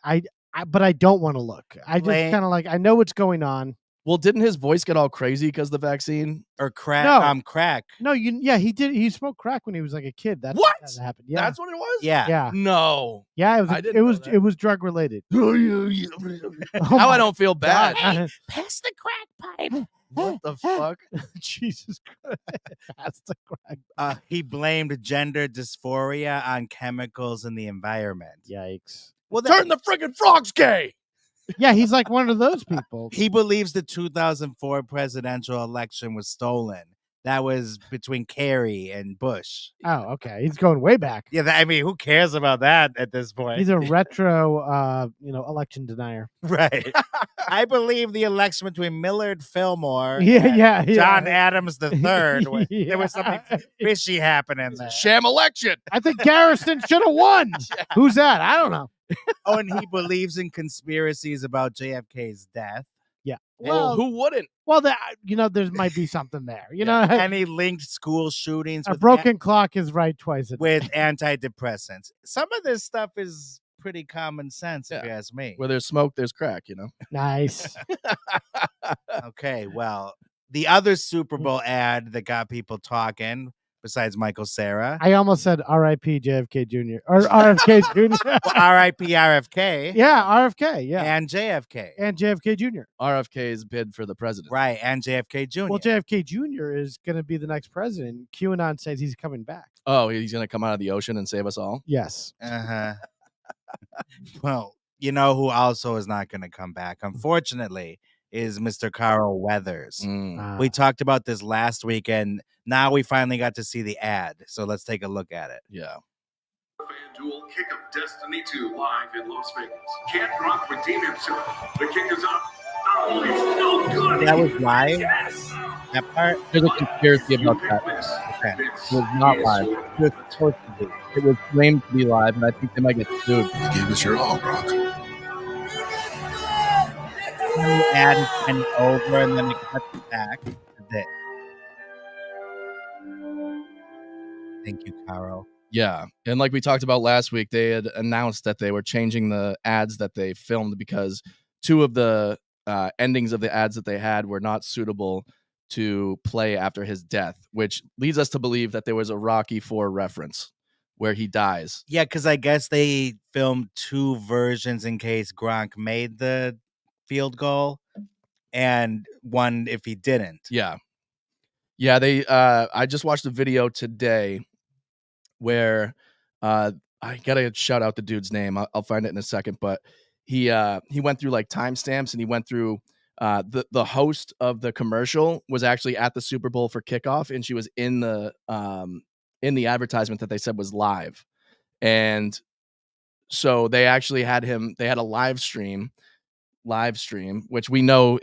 but I don't want to look. I just kind of like I know what's going on. Well, didn't his voice get all crazy because of the vaccine? Or crack? No. Crack. No, he did. He smoked crack when he was like a kid. That happened. Yeah, That's what it was? Yeah. No. Yeah, it was drug related. Now I don't feel bad. Pass the crack pipe. What the fuck? Jesus Christ. Pass the crack. He blamed gender dysphoria on chemicals in the environment. Yikes. Well, turn the friggin' frogs gay. Yeah, he's like one of those people. He believes the 2004 presidential election was stolen. That was between Kerry and Bush. Oh, okay. He's going way back. Yeah, I mean, who cares about that at this point? He's a retro, election denier. Right. I believe the election between Millard Fillmore Yeah, and John Adams III. There was something fishy happening there. Sham election. I think Garrison should have won. Who's that? I don't know. Oh, and he believes in conspiracies about JFK's death. Yeah. Well, who wouldn't? Well, there might be something there. You know, and he linked school shootings. A broken clock is right twice a day. With antidepressants. Some of this stuff is pretty common sense, if you ask me. Where there's smoke, there's crack, you know? Nice. Okay, well, the other Super Bowl ad that got people talking, besides Michael Cera. I almost said R.I.P. JFK Jr. or RFK Jr. Well, R.I.P. RFK. Yeah, RFK. Yeah. And JFK. And JFK Jr. RFK's bid for the president. Right, and JFK Jr. Well, JFK Jr. is going to be the next president. QAnon says he's coming back. Oh, he's going to come out of the ocean and save us all? Yes. Uh-huh. Well, you know who also is not going to come back, unfortunately, is Mr. Carl Weathers. Mm. We talked about this last week, and now we finally got to see the ad. So let's take a look at it. Yeah. FanDuel Kick of Destiny 2 live in Las Vegas. Can't Gronk redeem himself? The kick is up. Oh, it's no good. That was live? Yes. That part? There's a conspiracy about that. Okay. It was not live. It was supposed to be. It was claimed to be live, and I think they might get sued. You gave us your all, Gronk. The ad is kind of over, and then it cuts back. That's it. Thank you, Carl. Yeah. And like we talked about last week, they had announced that they were changing the ads that they filmed because 2 of the endings of the ads that they had were not suitable to play after his death, which leads us to believe that there was a Rocky IV reference where he dies. Yeah, because I guess they filmed 2 versions in case Gronk made the field goal and one if he didn't. Yeah. Yeah, they I just watched a video today where I gotta shout out the dude's name. I'll find it in a second, but he went through like timestamps, and he went through the host of the commercial was actually at the Super Bowl for kickoff, and she was in the advertisement that they said was live. And so they actually had a live stream, which we know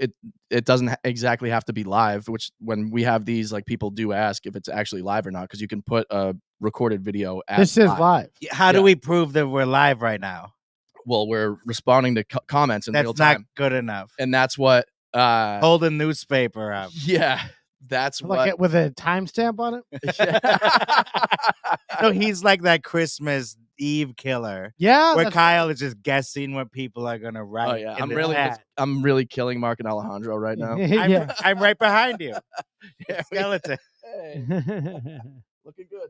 it doesn't exactly have to be live, which when we have these, like, people do ask if it's actually live or not, because you can put a recorded video as This is live. How do we prove that we're live right now? Well, we're responding to comments in real That's not time. good enough. And that's what Hold a newspaper up. Yeah, that's what with a timestamp on it. No, he's like that Christmas Eve killer. Yeah, where Kyle is just guessing what people are gonna write. Oh yeah, in the ad. I'm really killing Mark and Alejandro right now. I'm right behind you. Skeleton. Looking good.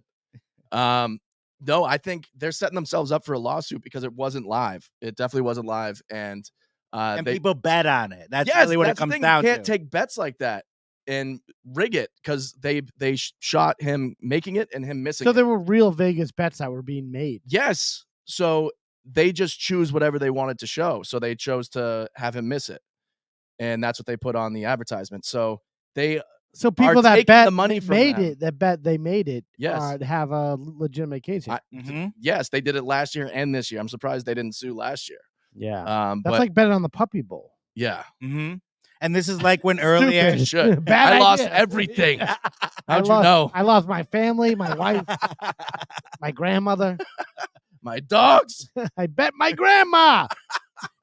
No, I think they're setting themselves up for a lawsuit because it wasn't live. It definitely wasn't live, and people bet on it. That's yes, really what that's it comes the thing. down You can't to. take bets like that and rig it because they shot him making it and him missing. So it. there were real Vegas bets that were being made. Yes. So they just choose whatever they wanted to show. So they chose to have him miss it, and that's what they put on the advertisement. So they. So people are that taking bet the money from made them. it, that bet they made it, Yes. have a legitimate case here. Yes, they did it last year and this year. I'm surprised they didn't sue last year. Yeah. That's That's like betting on the Puppy Bowl. Yeah. Mm-hmm. And this is like when earlier Stupid. Bad I lost idea. everything. I How'd you lost- know? I lost my family, my wife, my grandmother, my dogs. I bet my grandma.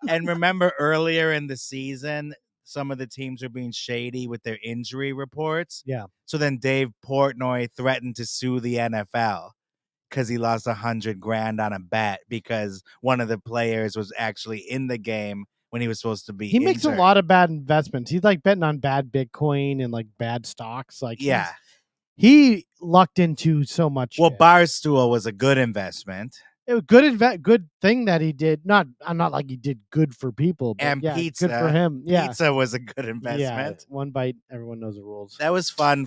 And remember earlier in the season, some of the teams were being shady with their injury reports. Yeah. So then Dave Portnoy threatened to sue the NFL because he lost $100,000 on a bet because one of the players was actually in the game when he was supposed to be. He makes a injured. lot of bad investments. He's like betting on bad Bitcoin and like bad stocks. Like Yeah. he lucked into so much. Well, shit. Barstool was a good investment. It was good thing that he did. Not like he did good for people, but And yeah, pizza. good for him. Yeah, Pizza was a good yeah. investment. One bite, everyone knows the rules. That was fun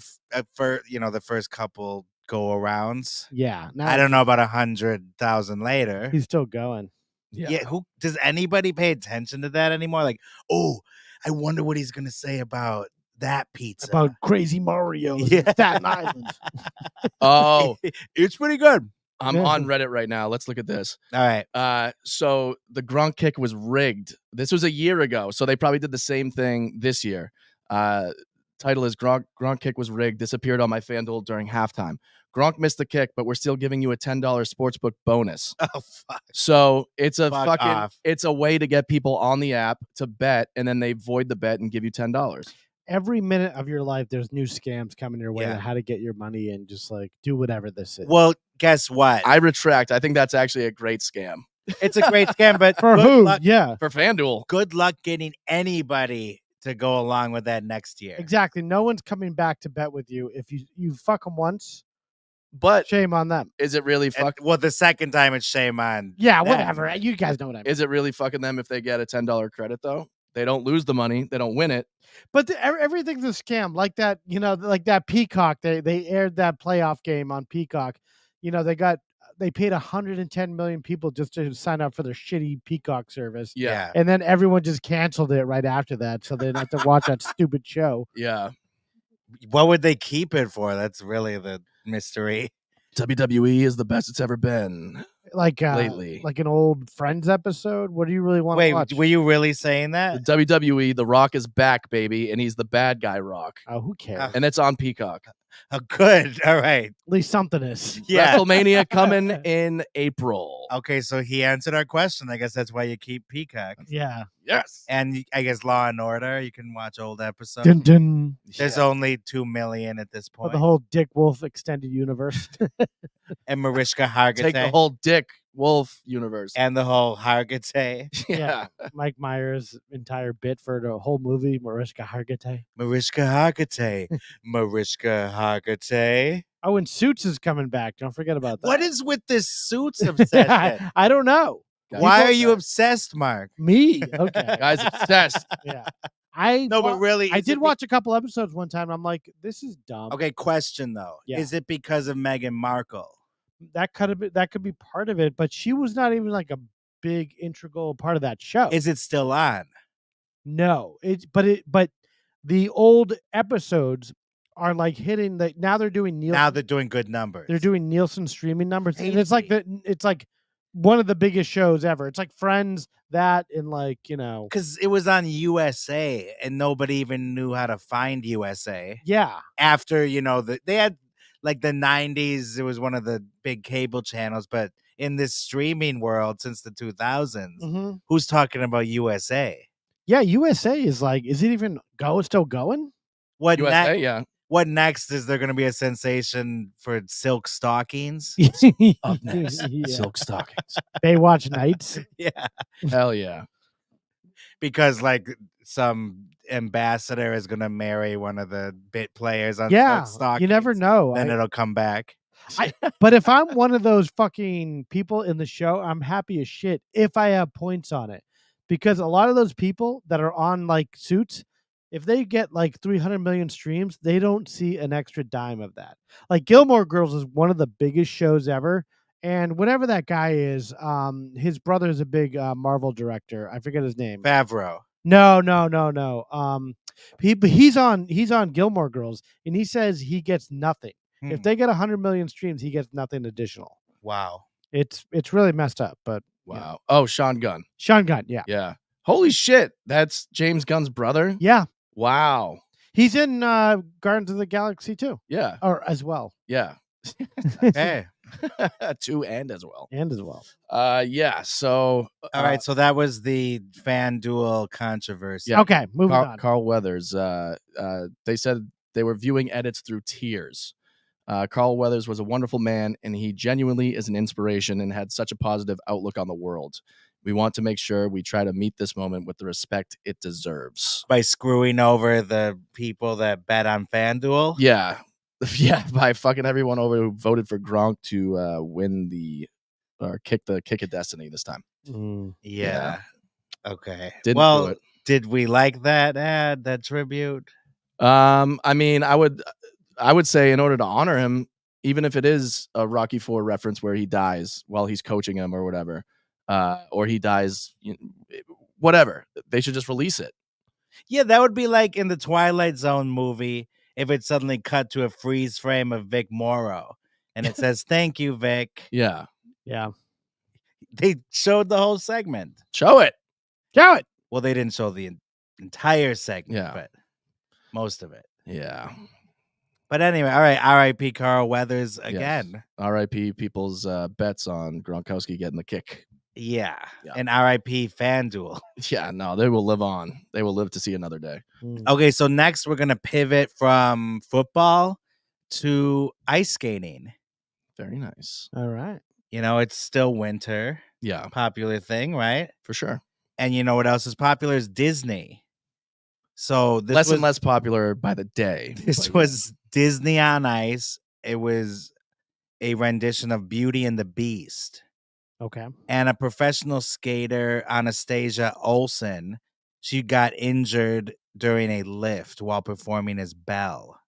for the first couple go arounds. Yeah, now I don't know about 100,000 later. he's still going. Yeah. Who does anybody pay attention to that anymore? Like, oh, I wonder what he's gonna say about that pizza. About Crazy Mario, Yeah. Staten Island. Oh, it's pretty good. I'm Yeah. on Reddit right now. Let's look at this. All right. So the Gronk kick was rigged. This was a year ago, so they probably did the same thing this year. Title is Gronk kick was rigged. This appeared on my FanDuel during halftime. Gronk missed the kick, but we're still giving you a $10 sportsbook bonus. Oh fuck. So it's a Fuck off. it's a way to get people on the app to bet, and then they void the bet and give you $10. Every minute of your life, there's new scams coming your way Yeah. on how to get your money and just like do whatever this is. Well, guess what? I retract. I think that's actually a great scam It's a great scam, but for good who? luck- Yeah, for FanDuel. Good luck getting anybody to go along with that next year. exactly. No one's coming back to bet with you if you fuck them once. But Shame on them. is it really And, well, the second time it's shame on. Yeah, them. whatever. You guys know what I mean. Is it really fucking them if they get a $10 credit though? They don't lose the money. They don't win it. But everything's a scam. Like that, like that Peacock. They aired that playoff game on Peacock. They got they paid 110 million people just to sign up for their shitty Peacock service. Yeah. And then everyone just canceled it right after that, so they didn't have to watch that stupid show. Yeah. What would they keep it for? That's really the mystery. WWE is the best it's ever been. Like lately. like an old Friends episode. What do you really want to Wait, watch? were you really saying that? The WWE, The Rock is back, baby, and he's the bad guy Rock. Oh, who cares? And it's on Peacock. Oh, good. All right. At least something is. Yeah. WrestleMania coming in April. Okay, so he answered our question. I guess that's why you keep Peacock. Yeah. Yes. And I guess Law and Order, you can watch old episodes. Dun, dun. There's only 2 million at this For point. the whole Dick Wolf extended universe. And Mariska Hargitay. Take the whole Dick Wolf universe. And the whole Hargitay. Yeah. Mike Myers' entire bit for the whole movie, Mariska Hargitay. Mariska Hargitay. Mariska Hargitay. Oh, and Suits is coming back. Don't forget about that. What is with this Suits obsession? I don't know. Why are you obsessed, Mark? Me? Okay. Guy's obsessed. Yeah. But really, I is did it watch a couple episodes one time. I'm like, this is dumb. Okay, question though. Yeah. Is it because of Meghan Markle? That could be part of it, but she was not even like a big integral part of that show. Is it still on? No, but the old episodes are like hitting the now they're doing Nielsen. Now they're doing good numbers. They're doing Nielsen streaming numbers, and it's like one of the biggest shows ever. It's like Friends, that, and like because it was on USA and nobody even knew how to find USA. Yeah. After they had like the 90s, it was one of the big cable channels, but in this streaming world since the 2000s, who's talking about USA? Yeah, USA is like, is it even still going? What USA, yeah. What next? Is there going to be a sensation for silk stockings? Up next, Yeah. silk stockings. Baywatch Nights. Yeah. Hell yeah. Because like some ambassador is going to marry one of the bit players on Yeah, silk stockings. you never know. Then it'll come back. But if I'm one of those fucking people in the show, I'm happy as shit if I have points on it. Because a lot of those people that are on like Suits, if they get like 300 million streams, they don't see an extra dime of that. Like Gilmore Girls is one of the biggest shows ever. And whatever that guy is, his brother is a big Marvel director. I forget his name. Favreau. No. He's on Gilmore Girls, and he says he gets nothing. If they get 100 million streams, he gets nothing additional. Wow. It's really messed up, but Wow. Oh, Sean Gunn. Sean Gunn, yeah. Yeah. Holy shit. That's James Gunn's brother? Yeah. Wow. He's in Guardians of the Galaxy too. Yeah. Or as well. Yeah. Hey. Two and as well. And as well. Yeah. So all right. So that was the FanDuel controversy. Yeah. Okay, moving on. Carl Weathers. They said they were viewing edits through tears. Carl Weathers was a wonderful man, and he genuinely is an inspiration and had such a positive outlook on the world. We want to make sure we try to meet this moment with the respect it deserves. By screwing over the people that bet on FanDuel? Yeah. Yeah, by fucking everyone over who voted for Gronk to win kick of destiny this time. Yeah. Okay. Didn't do it. Did we like that ad, that tribute? I mean, I would say in order to honor him, even if it is a Rocky IV reference where he dies while he's coaching him or whatever, or he dies, whatever, they should just release it. Yeah, that would be like in the Twilight Zone movie if it suddenly cut to a freeze frame of Vic Morrow and it says, "Thank you, Vic." Yeah. Yeah. They showed the whole segment. Show it. Well, they didn't show the entire segment, Yeah. but most of it. Yeah. But anyway, all right. R.I.P. Carl Weathers again. Yes. R.I.P. people's bets on Gronkowski getting the kick. Yeah. And R.I.P. FanDuel. Yeah, no, they will live on. They will live to see another day. Okay, so next we're going to pivot from football to ice skating. Very nice. All right. It's still winter. Yeah. Popular thing, right? For sure. And you know what else is popular is Disney. So this Less was and less popular by the day. This was Disney on Ice. It was a rendition of Beauty and the Beast. Okay. And a professional skater, Anastasia Olsen, she got injured during a lift while performing as Belle.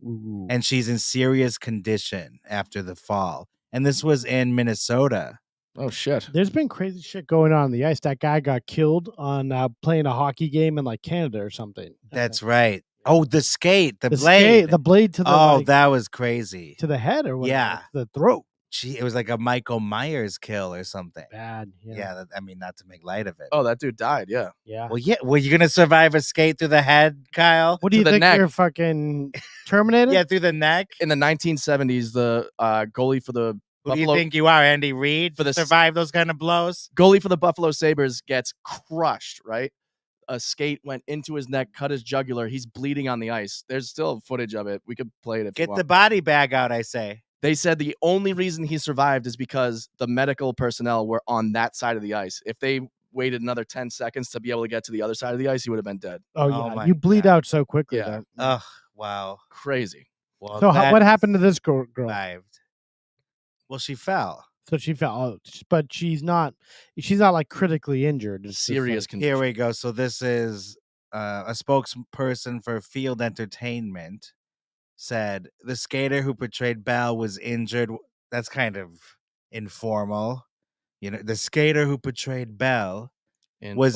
Ooh. And she's in serious condition after the fall. and this was in Minnesota. Oh shit! There's been crazy shit going on the ice. That guy got killed on playing a hockey game in like Canada or something. That's right. Oh, the skate, the blade, skate, the blade to the that was crazy. To the head or what? Yeah, the throat. It was like a Michael Myers kill or something. Bad. Yeah. I mean, not to make light of it. Oh, that dude died. Yeah. Yeah. Well, yeah. Were you gonna survive a skate through the head, Kyle? What do you think? You're fucking Terminator? Yeah, through the neck. In the 1970s, the goalie for the Who do you think you are, Andy Reid? For the survive those kind of blows? Goalie for the Buffalo Sabres gets crushed, right? A skate went into his neck, cut his jugular. He's bleeding on the ice. There's still footage of it. We could play it if you Get want. the body bag out, I say. They said the only reason he survived is because the medical personnel were on that side of the ice. If they waited another 10 seconds to be able to get to the other side of the ice, he would have been dead. Oh yeah, you bleed out so quickly. Yeah. Ugh, wow. Crazy. Well, So what happened to this girl? Survived. Well, she fell. So she fell, but she's not like critically injured. It's just Serious like- condition. Here we go. So this is a spokesperson for Field Entertainment said the skater who portrayed Belle was injured. That's kind of informal. You know, the skater who portrayed Belle was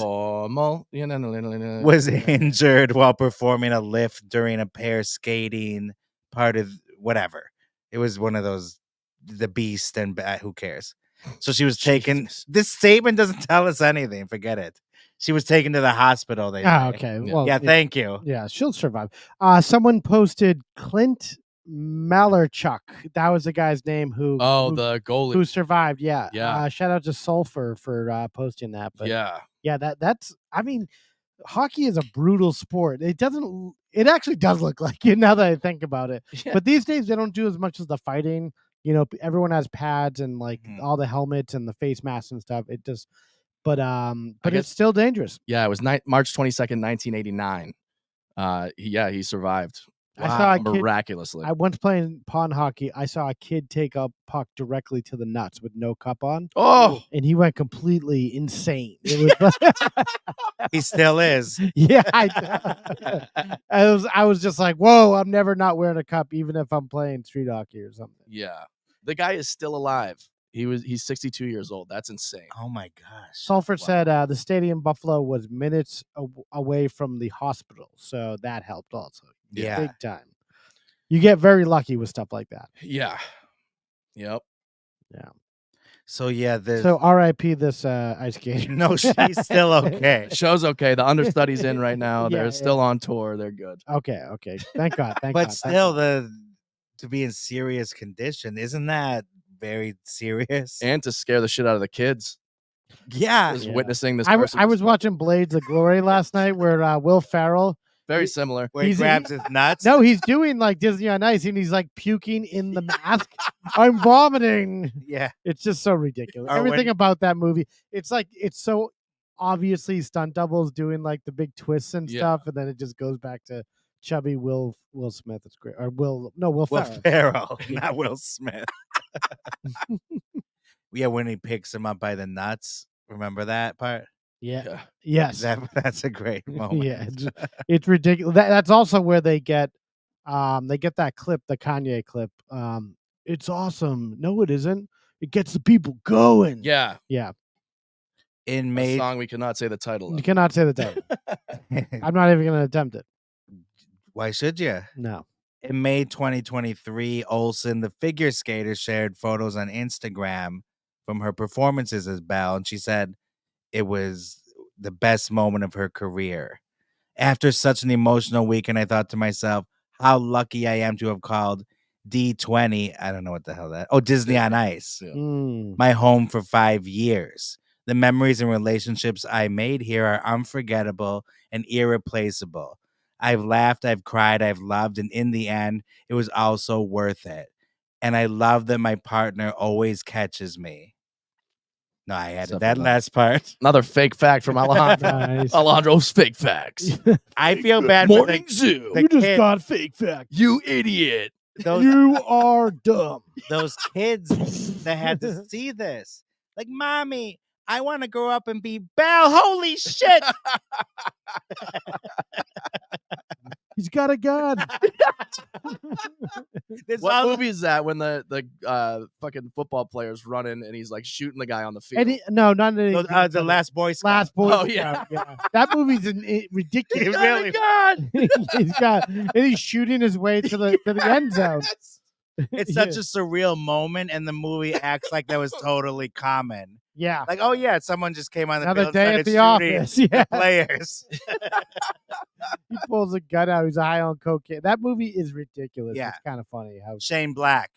injured while performing a lift during a pair skating part of whatever. It was one of those, the Beast and who cares? So she was taken. This statement doesn't tell us anything. Forget it. She was taken to the hospital. They say. Okay. Yeah. Well, yeah. Thank you. Yeah, she'll survive. Someone posted Clint Malarchuk. That was the guy's name who the goalie who survived. Yeah. Yeah. Shout out to Sulfur for posting that. But yeah, that's. I mean, hockey is a brutal sport. It actually does look like it now that I think about it. Yeah. But these days they don't do as much as the fighting. You know, everyone has pads and like all the helmets and the face masks and stuff. It just, but it's still dangerous. Yeah, it was March 22nd, 1989. He survived. I saw a kid, miraculously. I once playing pond hockey. I saw a kid take a puck directly to the nuts with no cup on. Oh, and he went completely insane. It was he still is. Yeah, I was just like, whoa! I'm never not wearing a cup, even if I'm playing street hockey or something. Yeah, the guy is still alive. He's 62 years old. That's insane. Oh my gosh. Sulfur said the stadium Buffalo was minutes away from the hospital, so that helped also. Yeah, big time. You get very lucky with stuff like that. Yeah. Yep. Yeah. So yeah, so R.I.P. this ice skater. No, she's still okay. Show's okay. The understudy's in right now. Yeah, They're still on tour. They're good. Okay. Thank God. Thank but God. still, to be in serious condition, isn't that very serious? And to scare the shit out of the kids. Yeah. Just witnessing this. I was watching Blades of Glory last night, where Will Ferrell. Very similar. Where he grabs his nuts. No, he's doing like Disney on Ice, and he's like puking in the mask. I'm vomiting. Yeah, it's just so ridiculous. Or Everything about that movie, it's like it's so obviously stunt doubles doing like the big twists and stuff, and then it just goes back to chubby Will Smith. It's great. Or Will Ferrell, not Will Smith. Yeah, when he picks him up by the nuts. Remember that part? Yeah. Yes. That's a great moment. Yeah, it's ridiculous. That's also where they get that clip, the Kanye clip. It's awesome. No, it isn't. It gets the people going. Yeah. Yeah. In May, song we cannot say the title of. You cannot say the title. I'm not even going to attempt it. Why should you? No. In May 2023, Olsen, the figure skater, shared photos on Instagram from her performances as Belle, and she said it was the best moment of her career. After such an emotional weekend, I thought to myself, how lucky I am to have called D20, I don't know what the hell that, Disney on Ice, my home for 5 years. The memories and relationships I made here are unforgettable and irreplaceable. I've laughed, I've cried, I've loved, and in the end, it was also worth it. And I love that my partner always catches me. No, I added that last part. Another fake fact from Alejandro. Nice. Alejandro's fake facts. I feel bad Morning for the Zoo. You just got fake fact. You idiot. You are dumb. Those kids that had to see this. Like, mommy, I want to grow up and be Belle. Holy shit. He's got a gun. What movie is that when the fucking football player's running and he's like shooting the guy on the field? No, not the Last Boy Scout. Last Boy Oh, Scout. Yeah. That movie's ridiculous. Really? He's shooting his way to the end zone. It's such a surreal moment, and the movie acts like that was totally common. Yeah. Like, oh yeah, someone just came on the Another field day and at the started office. shooting Yeah. the players. He pulls a gun out. He's high on cocaine. That movie is ridiculous. Yeah. It's kind of funny how Shane Black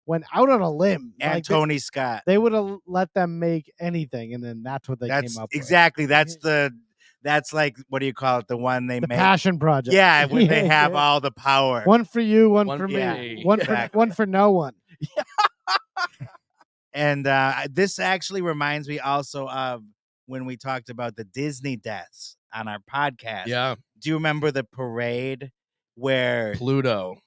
went out on a limb. and Like, Tony Scott. They would have let them make anything, and then that's what they came up with. Exactly. That's like, what do you call it? The one they The make. Passion Project. Yeah, when they have all the power. One for you, one for yeah, me. One exactly. for no one. And this actually reminds me also of when we talked about the Disney deaths on our podcast. Yeah. Do you remember the parade where Pluto?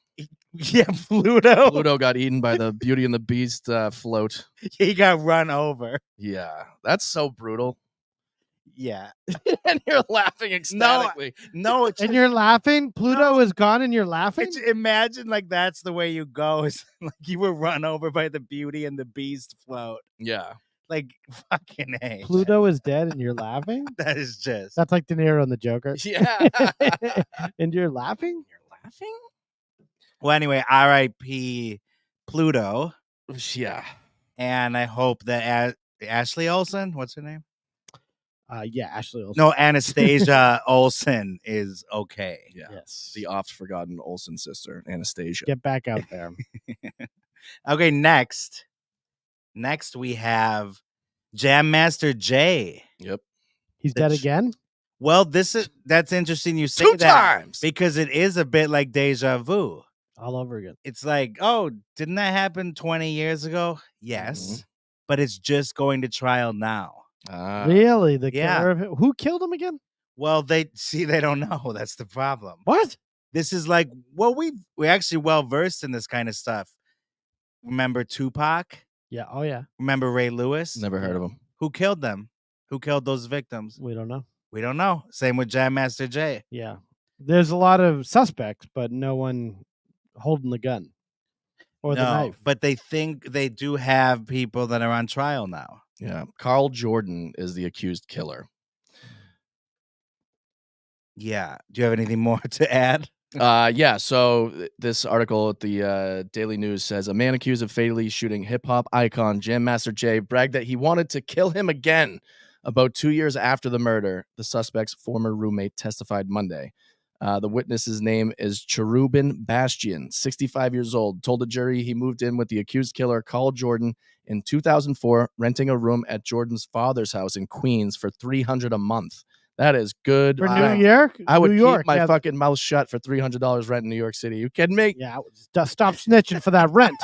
Yeah, Pluto. Pluto got eaten by the Beauty and the Beast float. He got run over. Yeah, that's so brutal. Yeah. And you're laughing ecstatically. No, it's And you're laughing? Pluto is gone and you're laughing? imagine like that's the way you go. Is like you were run over by the Beauty and the Beast float. Yeah. Like fucking A. Pluto is dead and you're laughing? That is just. That's like De Niro and the Joker. Yeah. And you're laughing? Laughing? Well, anyway, R.I.P. Pluto. Yeah. And I hope that Ashley Olsen, what's her name? Yeah, Ashley Olsen. No, Anastasia Olsen is okay. Yeah. Yes. The oft-forgotten Olsen sister, Anastasia. Get back out there. Okay, next we have Jam Master Jay. Yep. He's dead again? Well, that's interesting you say Two that times! because it is a bit like deja vu. All over again. It's like, oh, didn't that happen 20 years ago? Yes. But it's just going to trial now. Really? The killer of him? Who killed him again? Well, they don't know. That's the problem. What? This is like, well, we're actually well versed in this kind of stuff. Remember Tupac? Yeah. Oh, yeah. Remember Ray Lewis? Never heard of him. Who killed them? Who killed those victims? We don't know. We don't know. Same with Jam Master Jay. Yeah. There's a lot of suspects, but no one holding the gun or the knife. But they think they do have people that are on trial now. Yeah. Carl Jordan is the accused killer. Yeah. Do you have anything more to add? Yeah. So this article at the Daily News says a man accused of fatally shooting hip hop icon Jam Master Jay bragged that he wanted to kill him again. About 2 years after the murder, the suspect's former roommate testified Monday. The witness's name is Cherubin Bastian, 65 years old, told the jury he moved in with the accused killer, Carl Jordan, in 2004, renting a room at Jordan's father's house in Queens for $300 a month. That is good. For New York? I would New York, keep my yeah. fucking mouth shut for $300 rent in New York City. You kidding me? Yeah. Stop snitching for that rent.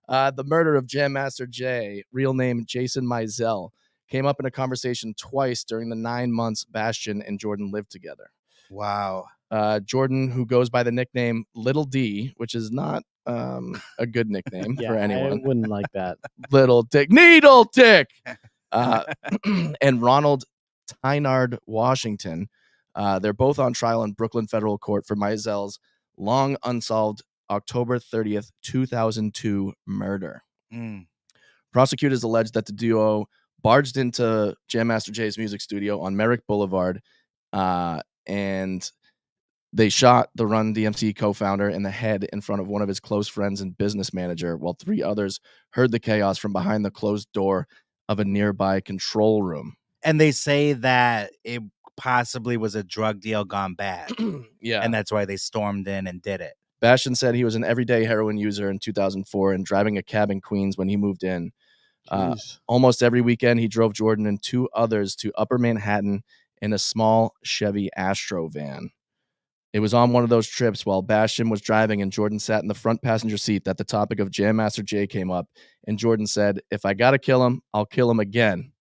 The murder of Jam Master Jay, real name Jason Mizell, came up in a conversation twice during the 9 months Bastian and Jordan lived together. Wow. Jordan, who goes by the nickname Little D, which is not a good nickname for anyone. I wouldn't like that. Little Dick, Needle Dick, and Ronald Tynard Washington. They're both on trial in Brooklyn federal court for Mizell's long unsolved October 30th, 2002 murder. Prosecutors alleged that the duo barged into Jam Master Jay's music studio on Merrick Boulevard, and they shot the Run DMC co-founder in the head in front of one of his close friends and business manager, while 3 others heard the chaos from behind the closed door of a nearby control room. And they say that it possibly was a drug deal gone bad. Yeah. And that's why they stormed in and did it. Bastian said he was an everyday heroin user in 2004 and driving a cab in Queens when he moved in. Almost every weekend, he drove Jordan and 2 others to Upper Manhattan in a small Chevy Astro van. It was on one of those trips while Bastian was driving and Jordan sat in the front passenger seat that the topic of Jam Master Jay came up, and Jordan said, "If I gotta kill him, I'll kill him again."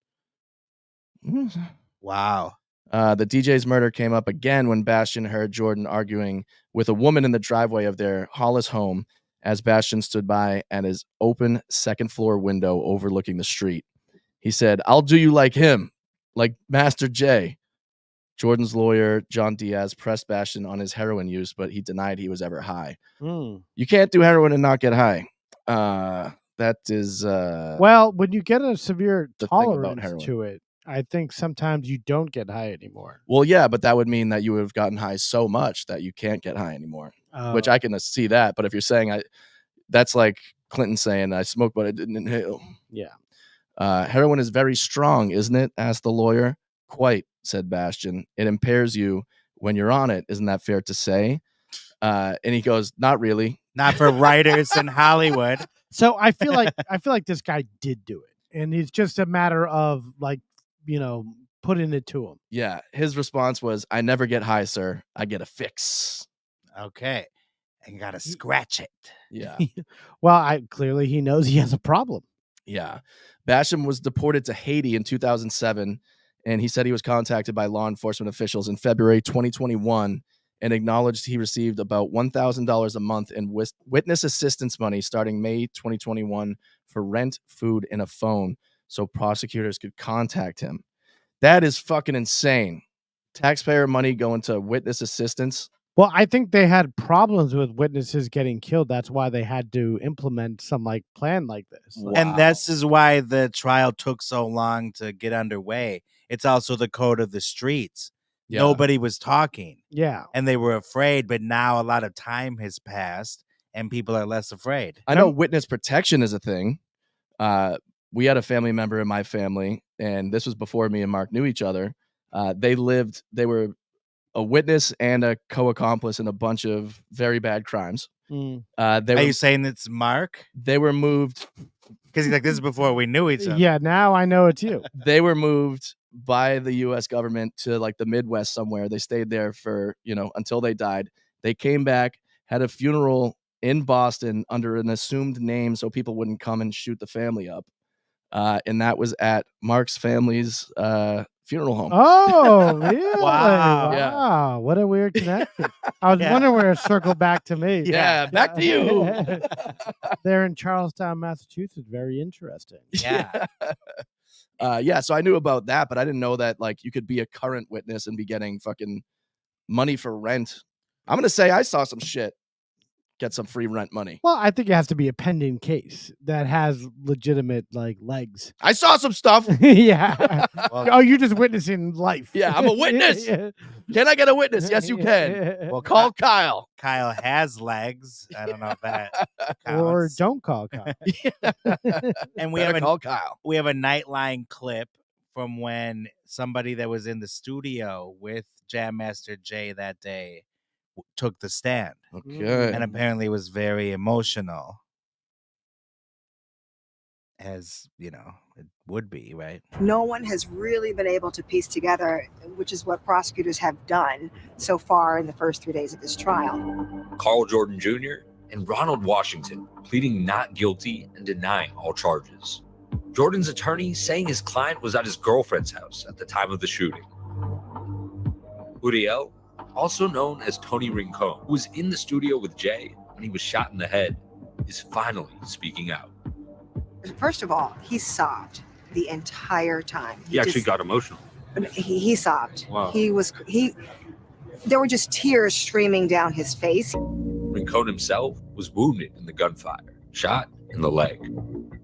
Wow. The DJ's murder came up again when Bastian heard Jordan arguing with a woman in the driveway of their Hollis home as Bastian stood by at his open second-floor window overlooking the street. He said, "I'll do you like him, like Master Jay." Jordan's lawyer, John Diaz, pressed Bastian on his heroin use, but he denied he was ever high. You can't do heroin and not get high. That is well, when you get a severe the thing about tolerance heroin. to it, I think sometimes you don't get high anymore. Well, yeah, but that would mean that you would have gotten high so much that you can't get high anymore, which I can see that. But if you're saying that's like Clinton saying I smoked, but I didn't inhale. Yeah. Heroin is very strong, isn't it? Asked the lawyer. Quite, said Bastian. It impairs you when you're on it. Isn't that fair to say? And he goes, not really. Not for writers in Hollywood. So I feel like this guy did do it, and it's just a matter of putting it to him. Yeah, his response was, I never get high, sir. I get a fix. Okay. And gotta scratch it. Yeah. Well, clearly he knows he has a problem. Yeah. Bastian was deported to Haiti in 2007, and he said he was contacted by law enforcement officials in February 2021 and acknowledged he received about $1,000 a month in witness assistance money starting May 2021 for rent, food, and a phone so prosecutors could contact him. That is fucking insane. Taxpayer money going to witness assistance. Well, I think they had problems with witnesses getting killed. That's why they had to implement some plan like this. Wow. And this is why the trial took so long to get underway. It's also the code of the streets. Yeah. Nobody was talking. Yeah. And they were afraid, but now a lot of time has passed and people are less afraid. I know witness protection is a thing. We had a family member in my family, and this was before me and Mark knew each other. They were a witness and a co-accomplice in a bunch of very bad crimes. Are you saying it's Mark? They were moved because he's like, this is before we knew each other. Yeah, now I know it's you. They were moved by the U.S. government to like the Midwest somewhere. They stayed there for until they died. They came back, had a funeral in Boston under an assumed name so people wouldn't come and shoot the family up. And that was at Mark's family's funeral home. Oh, really? Wow. Yeah. What a weird connection. I was wondering where it circled back to me. Yeah, back to you. They're in Charlestown, Massachusetts. Very interesting. Yeah. Yeah, so I knew about that, but I didn't know that you could be a current witness and be getting fucking money for rent. I'm going to say I saw some shit. Get some free rent money. Well, I think it has to be a pending case that has legitimate legs. I saw some stuff. Yeah. Well, you're just witnessing life. Yeah, I'm a witness. Yeah. Can I get a witness? Yes, you can. Well, call Kyle. Kyle has legs. I don't know if that counts. Or don't call Kyle. And we have call Kyle. We have a Nightline clip from when somebody that was in the studio with Jam Master Jay that day took the stand. Okay. And apparently was very emotional. As, it would be, right? No one has really been able to piece together, which is what prosecutors have done so far in the first 3 days of this trial. Carl Jordan Jr. and Ronald Washington pleading not guilty and denying all charges. Jordan's attorney saying his client was at his girlfriend's house at the time of the shooting. Uriel, also known as Tony Rincon, who was in the studio with Jay when he was shot in the head, is finally speaking out. First of all, he sobbed the entire time. He actually got emotional. He sobbed. Wow. There were just tears streaming down his face. Rincon himself was wounded in the gunfire, shot in the leg,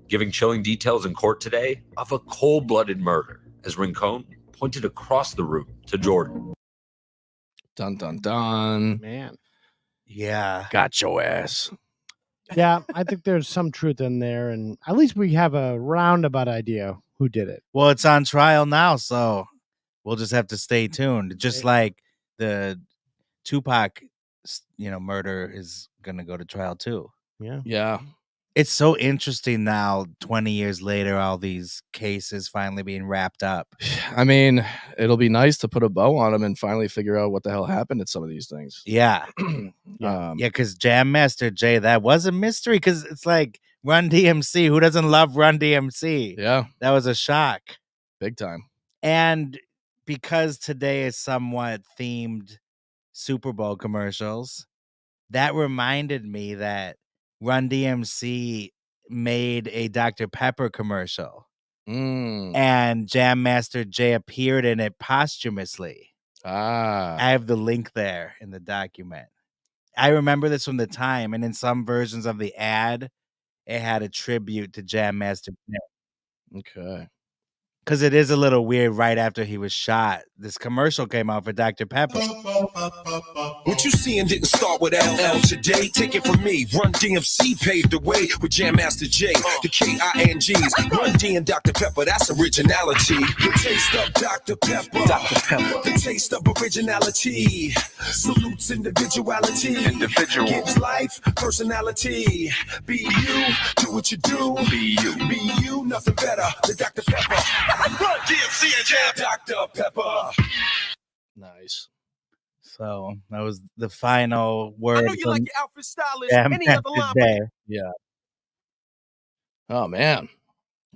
giving chilling details in court today of a cold-blooded murder as Rincon pointed across the room to Jordan. Dun, dun, dun. Man. Yeah. Got your ass. Yeah, I think there's some truth in there. And at least we have a roundabout idea who did it. Well, it's on trial now, so we'll just have to stay tuned. Just like the Tupac, murder is going to go to trial too. Yeah. Yeah. It's so interesting now, 20 years later, all these cases finally being wrapped up. I mean, it'll be nice to put a bow on them and finally figure out what the hell happened at some of these things. Yeah. Because Jam Master Jay, that was a mystery because it's like Run DMC. Who doesn't love Run DMC? Yeah. That was a shock. Big time. And because today is somewhat themed Super Bowl commercials, that reminded me that Run DMC made a Dr. Pepper commercial, and Jam Master Jay appeared in it posthumously. I have the link there in the document. I remember this from the time, and in some versions of the ad, it had a tribute to Jam Master Jay. Okay. Because it is a little weird right after he was shot. This commercial came out for Dr. Pepper. What you seeing didn't start with LL today. Take it from me. Run DMC paved the way with Jam Master Jay. The KINGs. Run D and Dr. Pepper. That's originality. The taste of Dr. Pepper. Dr. Pepper. The taste of originality. Salutes individuality. Individual. Gives life personality. Be you. Do what you do. Be you. Be you. Nothing better than Dr. Pepper. Run DMC and Jam Dr. Pepper. Nice. So that was the final word. I know you like your outfit stylish. Jam Any other Master line? Jay. Yeah. Oh man.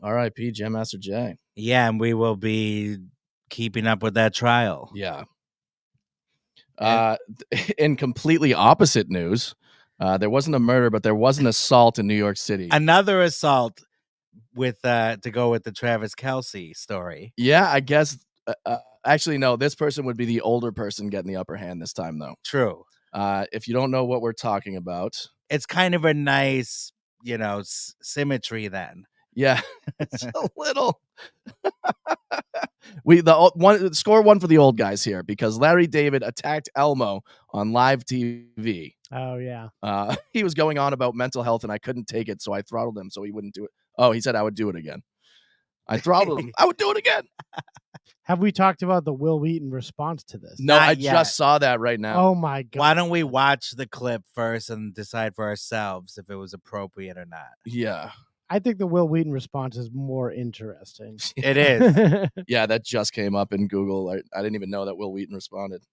R.I.P. Jam Master Jay. Yeah, and we will be keeping up with that trial. Yeah. In completely opposite news, there wasn't a murder, but there was an assault in New York City. Another assault with to go with the Travis Kelce story. Yeah, I guess. Actually, no. This person would be the older person getting the upper hand this time, though. True. If you don't know what we're talking about, it's kind of a nice, symmetry. Then, yeah, it's a little. Score one for the old guys here because Larry David attacked Elmo on live TV. Oh yeah. He was going on about mental health, and I couldn't take it, so I throttled him so he wouldn't do it. Oh, he said I would do it again. I throttled him. I would do it again. Have we talked about the Will Wheaton response to this? No, I just saw that right now. Oh my God. Why don't we watch the clip first and decide for ourselves if it was appropriate or not? Yeah. I think the Will Wheaton response is more interesting. It is. Yeah, that just came up in Google. I didn't even know that Will Wheaton responded.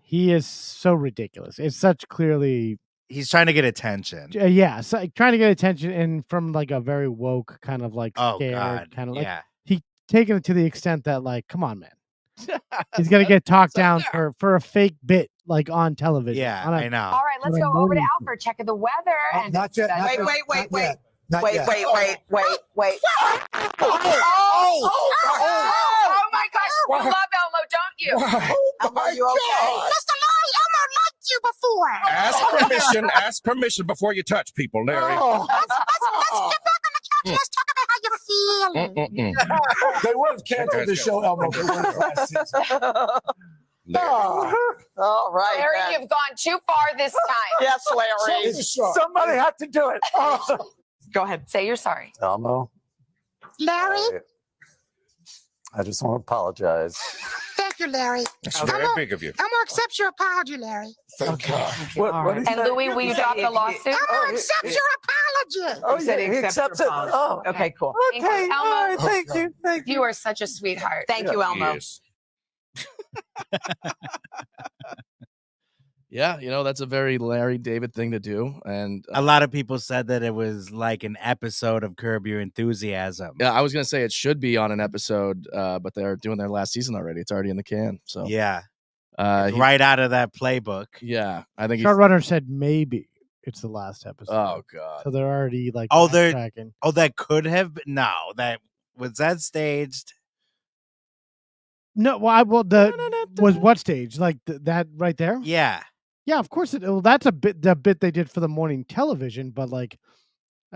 He is so ridiculous. It's such clearly... He's trying to get attention. Yeah, so, trying to get attention and from like a very woke kind of like scared kind of like... Yeah. He taken it to the extent that like, come on, man. He's going to get talked down for a fake bit like on television. Yeah, I know. All right, let's go over to Al for a check of the weather. And Not yet. wait. Wait. Oh my gosh, you love Elmo, don't you? Elmo, are you okay? Mr. Larry, Elmo liked you before. Ask permission before you touch people, Larry. Let's get back on the couch. Let's talk about how you're feeling. They would have canceled the show, Elmo, for one last season. All right, Larry, you've gone too far this time. Yes, Larry. Somebody had to do it. Go ahead, say you're sorry. Elmo, Larry? I just want to apologize. Thank you, Larry. That's very big of you. Elmo accepts your apology, Larry. Okay. And Louis, will you drop the lawsuit? Elmo accepts your apology. Oh, he accepts it. Oh, okay, cool. Okay, Elmo. Thank you. You are such a sweetheart. Thank you, Elmo. Yes. Yeah, that's a very Larry David thing to do. And a lot of people said that it was like an episode of Curb Your Enthusiasm. Yeah, I was going to say it should be on an episode, but they're doing their last season already. It's already in the can. So yeah, right out of that playbook. Yeah, I think Showrunner said maybe it's the last episode. Oh God! So they're already like tracking. Oh, that could have been. No, that was that staged. No, was what stage? Like that right there? Yeah. Yeah, of course. That's the bit they did for the morning television, but like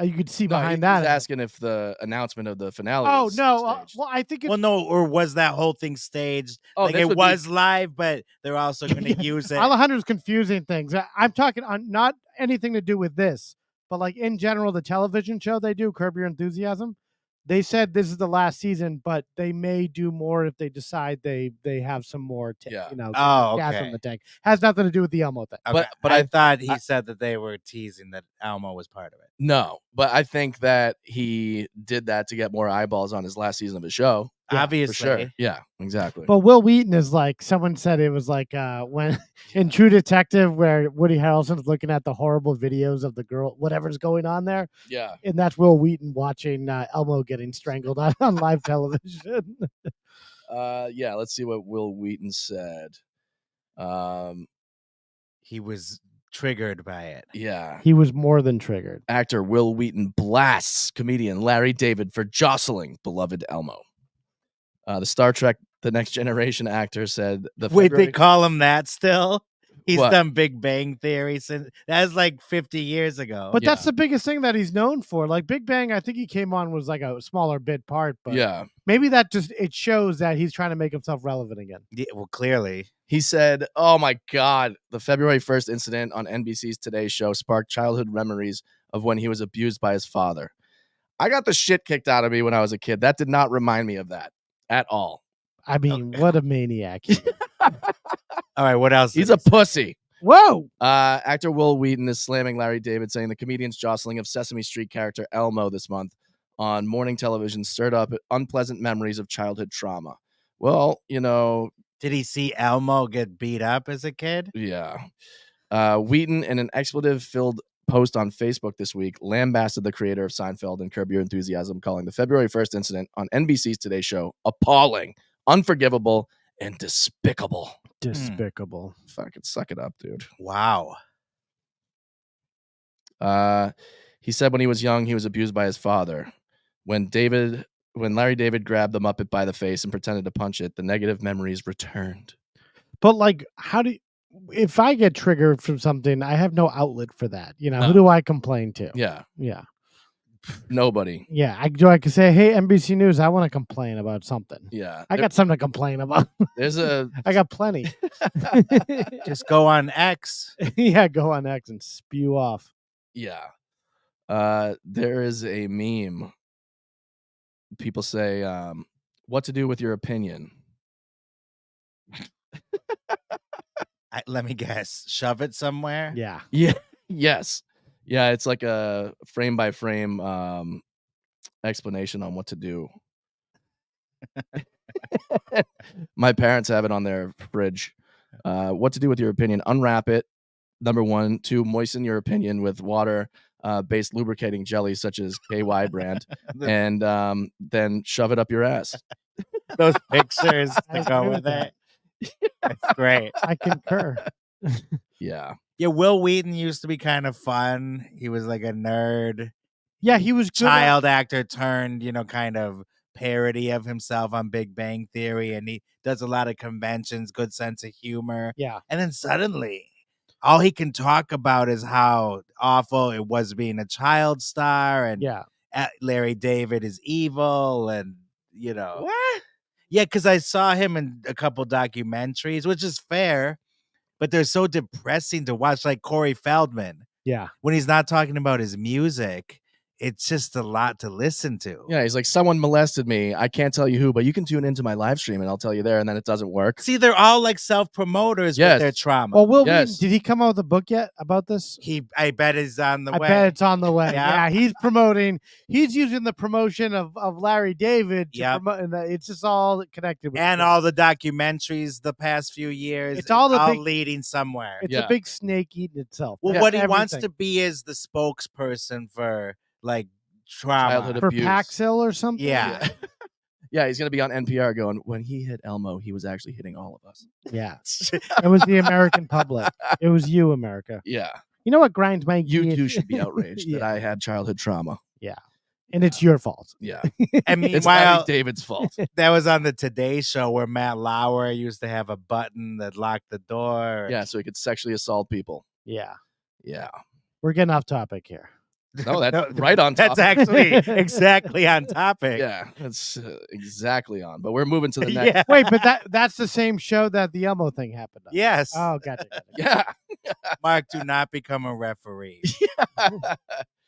you could see behind that. He's asking if the announcement of the finale. Oh was no! staged. Well, I think. Or was that whole thing staged? Oh, like it was live, but they're also going to use it. Alejandro's confusing things. I'm talking on not anything to do with this, but like in general, the television show they do, Curb Your Enthusiasm. They said this is the last season, but they may do more if they decide they have some more, gas in the tank. Has nothing to do with the Elmo thing. Okay. But I thought he said that they were teasing that Elmo was part of it. No, but I think that he did that to get more eyeballs on his last season of his show. Yeah, obviously. For sure. Yeah, exactly. But Will Wheaton is like, someone said it was like when in True Detective where Woody Harrelson's looking at the horrible videos of the girl, whatever's going on there. Yeah. And that's Will Wheaton watching Elmo getting strangled on live television. Yeah, let's see what Will Wheaton said. He was triggered by it. Yeah. He was more than triggered. Actor Will Wheaton blasts comedian Larry David for jostling beloved Elmo. The Star Trek the Next Generation actor, said the Wait, February... they call him that still? He's What? done Big Bang Theory since that was like 50 years ago. But that's the biggest thing that he's known for. Like Big Bang, I think he came on was like a smaller bit part, but Yeah. maybe that just it shows that he's trying to make himself relevant again. Yeah, well, clearly. He said, "Oh my God, the February 1st incident on NBC's Today Show sparked childhood memories of when he was abused by his father. I got the shit kicked out of me when I was a kid. That did not remind me of that at all." I mean, what a maniac. All right, what else? He's a pussy. Whoa. Actor Will Wheaton is slamming Larry David, saying the comedian's jostling of Sesame Street character Elmo this month on morning television stirred up unpleasant memories of childhood trauma. Well, you know... Did he see Elmo get beat up as a kid? Yeah. Wheaton, in an expletive-filled post on Facebook this week, lambasted the creator of Seinfeld and Curb Your Enthusiasm, calling the February 1st incident on NBC's Today Show appalling, unforgivable, and despicable. Despicable. Fucking suck it up, dude. Wow. He said when he was young, he was abused by his father. When Larry David grabbed the Muppet by the face and pretended to punch it, the negative memories returned. But like, if I get triggered from something, I have no outlet for that. You know, No. who do I complain to? Yeah. Yeah. Nobody. Yeah. I can say, hey, NBC News, I want to complain about something. Yeah. I got something to complain about. I got plenty. Just go on X. Yeah, go on X and spew off. Yeah. There is a meme. People say, what to do with your opinion? Let me guess. Shove it somewhere? Yeah. Yeah. Yes. Yeah, it's like a frame by frame explanation on what to do. My parents have it on their fridge. What to do with your opinion? Unwrap it. Number 1. 2, moisten your opinion with water based lubricating jelly such as KY brand, and then shove it up your ass. Those pictures that go with it. That's great. I concur. Yeah. Yeah, Will Wheaton used to be kind of fun. He was like a nerd. Yeah, he was good child actor turned, kind of parody of himself on Big Bang Theory, and he does a lot of conventions, good sense of humor. Yeah. And then suddenly, all he can talk about is how awful it was being a child star, and Larry David is evil, and What? Yeah, because I saw him in a couple documentaries, which is fair, but they're so depressing to watch, like Corey Feldman. Yeah. When he's not talking about his music, it's just a lot to listen to. Yeah, he's like, someone molested me. I can't tell you who, but you can tune into my live stream and I'll tell you there, and then it doesn't work. See, they're all like self-promoters with their trauma. Well, Will Wheaton, did he come out with a book yet about this? I bet it's on the way. I bet it's on the way. Yeah. Yeah, he's using the promotion of Larry David to promote, and it's just all connected. And all the documentaries the past few years. It's all leading somewhere. It's a big snake eating itself. Well, what he wants to be is the spokesperson for like trauma. Childhood for abuse. Paxil or something. Yeah. Yeah, he's going to be on NPR going, when he hit Elmo, he was actually hitting all of us. Yeah. It was the American public. It was you, America. Yeah. You know what grinds my You gears? too should be outraged that I had childhood trauma. Yeah. And it's your fault. Yeah. And It's meanwhile, Larry David's fault. that was on the Today Show where Matt Lauer used to have a button that locked the door. Yeah, so he could sexually assault people. Yeah. Yeah. We're getting off topic here. No, that's right on topic. That's actually exactly on topic. Yeah, that's exactly on. But we're moving to the next. Yeah. Wait, but that's the same show that the Elmo thing happened on. Yes. Oh, gotcha. Yeah. Mark, do not become a referee. All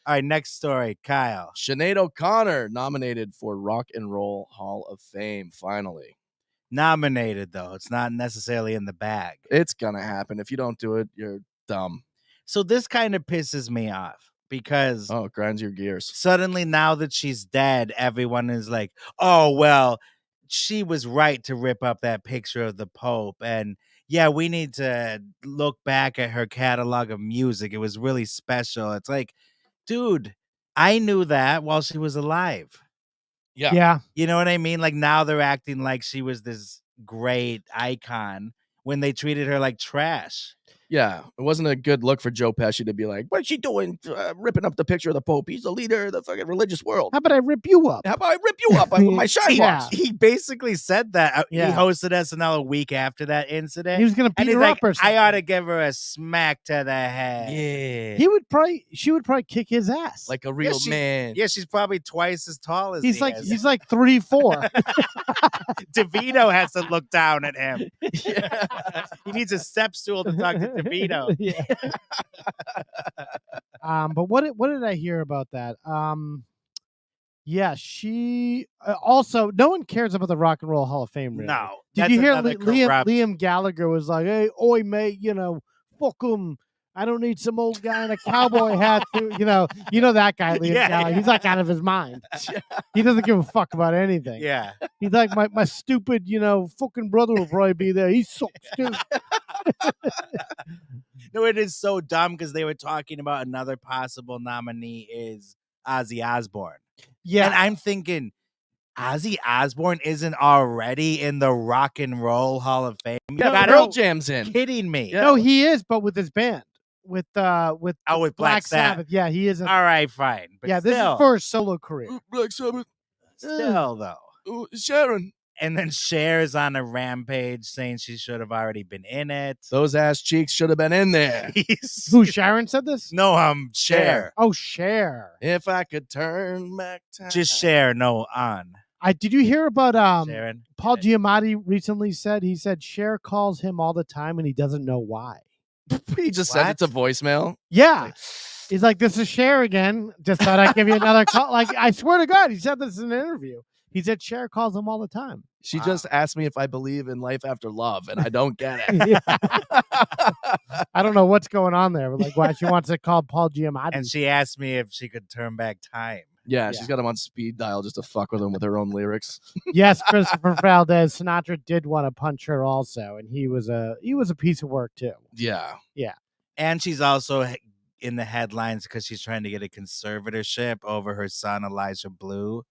right, next story, Kyle. Sinead O'Connor nominated for Rock and Roll Hall of Fame, finally. Nominated, though. It's not necessarily in the bag. It's going to happen. If you don't do it, you're dumb. So this kind of pisses me off. Because it grinds your gears. Suddenly, now that she's dead, everyone is like, oh, well, she was right to rip up that picture of the Pope. And yeah, we need to look back at her catalog of music. It was really special. It's like, dude, I knew that while she was alive. Yeah. Yeah. You know what I mean? Like now they're acting like she was this great icon when they treated her like trash. Yeah, it wasn't a good look for Joe Pesci to be like, "What's she doing? Ripping up the picture of the Pope? He's the leader of the fucking religious world. How about I rip you up? How about I rip you up with my shine box?" He basically said that. Yeah. He hosted SNL a week after that incident. He was gonna beat and he's her like, up or something. I ought to give her a smack to the head. Yeah, She would probably kick his ass. like a real man. Yeah, she's probably twice as tall as he's he like is. he's like 3'4". DeVito has to look down at him. He needs a step stool to talk to DeVito. Yeah. But what did I hear about that? Yeah, she also no one cares about the Rock and Roll Hall of Fame. Really. No, Did you hear another corrupt- Liam Gallagher was like, "Hey, oi, mate, fuck him. I don't need some old guy in a cowboy hat to, you know that guy, Liam Gallagher. He's like out of his mind. He doesn't give a fuck about anything. Yeah. He's like, my stupid, fucking brother will probably be there. He's so stupid." No, it is so dumb because they were talking about another possible nominee is Ozzy Osbourne. Yeah. And I'm thinking, Ozzy Osbourne isn't already in the Rock and Roll Hall of Fame. You gotta Pearl Jam's in. kidding me. Yeah. No, he is, but with his band. With with Black Sabbath. Yeah, he is. All right, fine. But Yeah, this still, is for his solo career. Black Sabbath. Still, though. Sharon. And then Cher's on a rampage saying she should have already been in it. Those ass cheeks should have been in there. Who, Sharon said this? No, Cher. Oh, Cher. If I could turn back time. Just Cher, no on. Did you hear about Sharon? Paul Giamatti recently said Cher calls him all the time and he doesn't know why. He just sent it to voicemail. Yeah. He's like, "This is Cher again. Just thought I'd give you another call." Like, I swear to God, he said this in an interview. He said Cher calls him all the time. She just asked me if I believe in life after love, and I don't get it. I don't know what's going on there, but like, why she wants to call Paul Giamatti. And she asked me if she could turn back time. Yeah, she's got him on speed dial just to fuck with him with her own lyrics. Yes, Christopher Valdez. Sinatra did want to punch her also, and he was a piece of work too. Yeah. Yeah. And she's also in the headlines because she's trying to get a conservatorship over her son Elijah Blue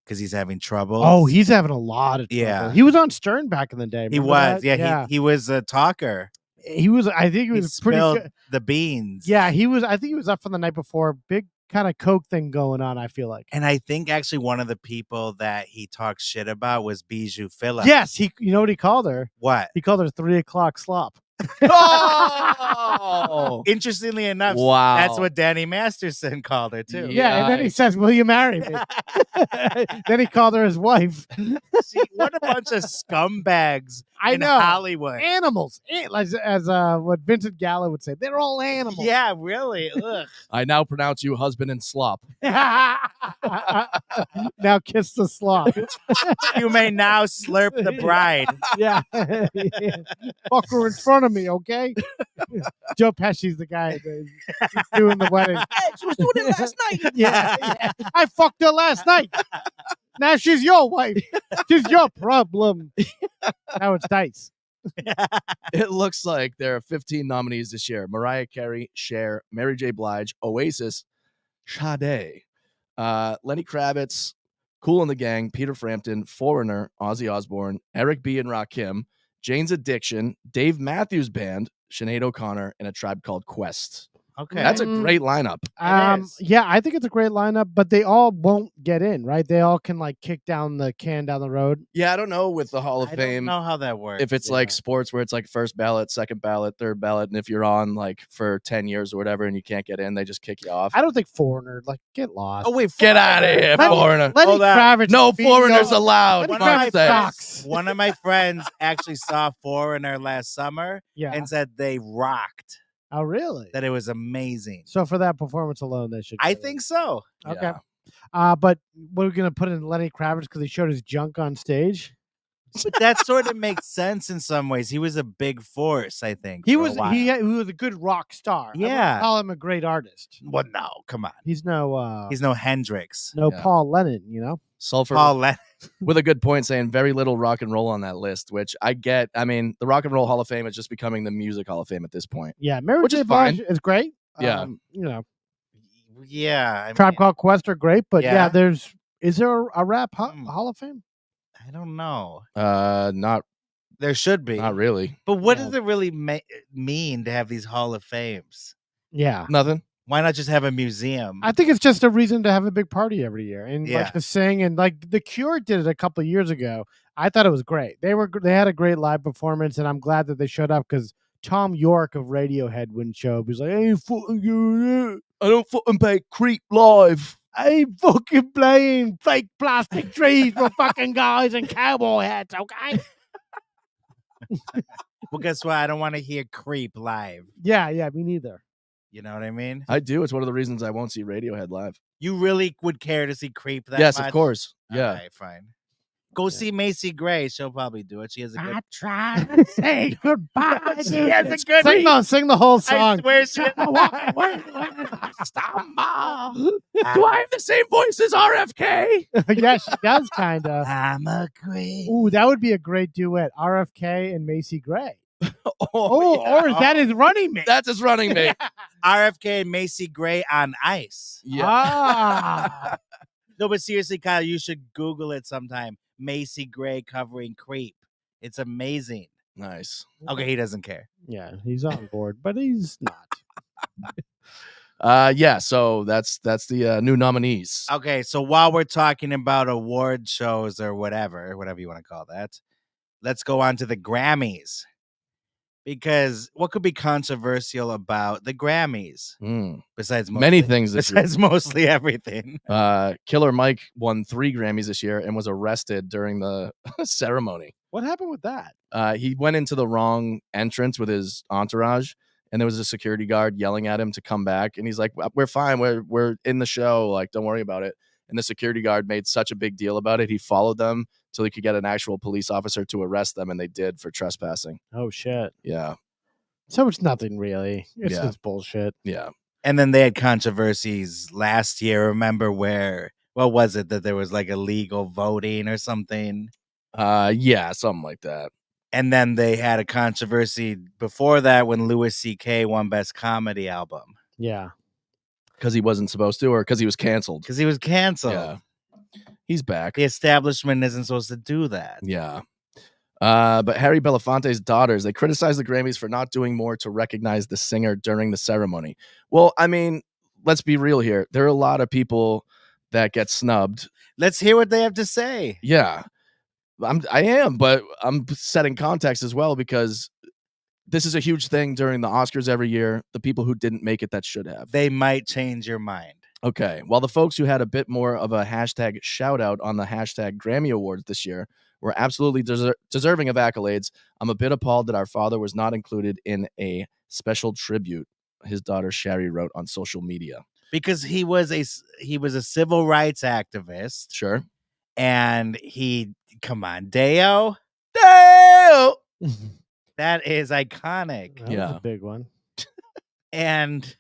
because he's having trouble. Oh, he's having a lot of trouble. Yeah. He was on Stern back in the day. He Remember was. that? Yeah, he was a talker. He was. I think he was pretty spilled good. the beans. Yeah, he was. I think he was up from the night before. Big kind of coke thing going on, I feel like. And I think actually one of the people that he talked shit about was Bijou Phillips. Yes, you know what he called her? What? He called her 3 o'clock slop. Oh! Interestingly enough, Wow. that's what Danny Masterson called her too. Yeah, and then he says, "Will you marry me?" Then he called her his wife. See, what a bunch of scumbags I in know. Hollywood. Animals, as what Vincent Gallo would say, they're all animals. Yeah, really. Ugh. I now pronounce you husband and slop. Now kiss the slop. You may now slurp the bride. Yeah. Fuck her in front of me, okay? Joe Pesci's the guy that's doing the wedding. Hey, she was doing it last night. Yeah. I fucked her last night. Now she's your wife. She's your problem. Now it's Dice. It looks like there are 15 nominees this year: Mariah Carey, Cher, Mary J. Blige, Oasis, Sade, Lenny Kravitz, Kool and the Gang, Peter Frampton, Foreigner, Ozzy Osbourne, Eric B. and Rakim, Jane's Addiction, Dave Matthews Band, Sinead O'Connor, and A Tribe Called Quest. Okay. That's a great lineup. Yeah, I think it's a great lineup, but they all won't get in, right? They all can like kick down the can down the road. Yeah, I don't know with the Hall of I Fame. don't know how that works. If it's like sports where it's like first ballot, second ballot, third ballot, and if you're on like for 10 years or whatever and you can't get in, they just kick you off. I don't think Foreigner, like, get lost. Oh, wait. Get out of here, Foreigner. Lenny Hold on. Kravitz. No feet foreigners go- allowed. Lenny One of, my Kravitz friends, sucks. one of my friends actually saw Foreigner last summer Yeah. and said they rocked, Oh, really? that it was amazing. So for that performance alone, they should. I get in. think so. Okay. But we're gonna put in Lenny Kravitz because he showed his junk on stage. But that sort of makes sense in some ways. He was a big force, I think. He for a was while. he was a good rock star. I Yeah. wouldn't call him a great artist. Well, no, come on. He's no He's no Hendrix. no Yeah. Paul Lennon, you know. Sulfur Paul Lennon. with a good point saying very little rock and roll on that list, which I get. I mean, the Rock and Roll Hall of Fame is just becoming the Music Hall of Fame at this point. Yeah, Mary Which J. is fine. Blige is great. Yeah. You know, Yeah. I Tribe mean, Called Quest are great, but Yeah. is there a rap Hall of Fame? I don't know. Not There should be. Not really. But what does it really mean to have these Hall of Fames? Yeah. Nothing. Why not just have a museum? I think it's just a reason to have a big party every year and Yeah. like to sing, and like The Cure did it a couple of years ago. I thought it was great. They had a great live performance, and I'm glad that they showed up because Tom York of Radiohead wouldn't show up. He's like, I ain't fucking doing it. I don't fucking pay Creep live. I ain't fucking playing fake plastic trees for fucking guys in cowboy hats, okay? Well, guess what? I don't want to hear Creep live. Yeah, me neither. You know what I mean? I do. It's one of the reasons I won't see Radiohead live. You really would care to see Creep that Yes, much? of course. Yeah. All right, fine. Go see Macy Gray. She'll probably do it. She has a good... I try to say goodbye. She has a good... Sing the whole song. I swear she... Do I have the same voice as RFK? Yeah, she does, kind of. I'm a queen. Ooh, that would be a great duet. RFK and Macy Gray. Yeah. Or is that his running mate? That's his running mate. RFK and Macy Gray on ice. Yeah. Ah. No, but seriously, Kyle, you should Google it sometime. Macy Gray covering Creep. It's amazing. Nice. Okay, he doesn't care. Yeah, he's on board, but he's not. Yeah, so that's the new nominees. Okay, so while we're talking about award shows or whatever you want to call that, let's go on to the Grammys. Because what could be controversial about the Grammys? Besides many things this year. besides mostly everything. Killer Mike won 3 Grammys this year and was arrested during the ceremony. What happened with that? He went into the wrong entrance with his entourage, and there was a security guard yelling at him to come back. And he's like, "We're fine. We're in the show. Like, don't worry about it." And the security guard made such a big deal about it. He followed them till he could get an actual police officer to arrest them, and they did for trespassing. Oh shit! Yeah. So it's nothing really. It's Yeah. just bullshit. Yeah. And then they had controversies last year. Remember what was it that there was like illegal voting or something? Yeah, something like that. And then they had a controversy before that when Louis C.K. won Best Comedy Album. Yeah. Because he wasn't supposed to, or because he was canceled? Because he was canceled. Yeah. He's back. The establishment isn't supposed to do that. Yeah. But Harry Belafonte's daughters, they criticized the Grammys for not doing more to recognize the singer during the ceremony. Well, I mean, let's be real here. There are a lot of people that get snubbed. Let's hear what they have to say. Yeah. I am, but I'm setting context as well because this is a huge thing during the Oscars every year. The people who didn't make it that should have. They might change your mind. Okay. Well, the folks who had a bit more of a hashtag shout out on the hashtag Grammy Awards this year were absolutely deserving of accolades. I'm a bit appalled that our father was not included in a special tribute, his daughter Sherry wrote on social media. Because he was a civil rights activist. Sure. And come on, Deo. That is iconic. That was a big one. And,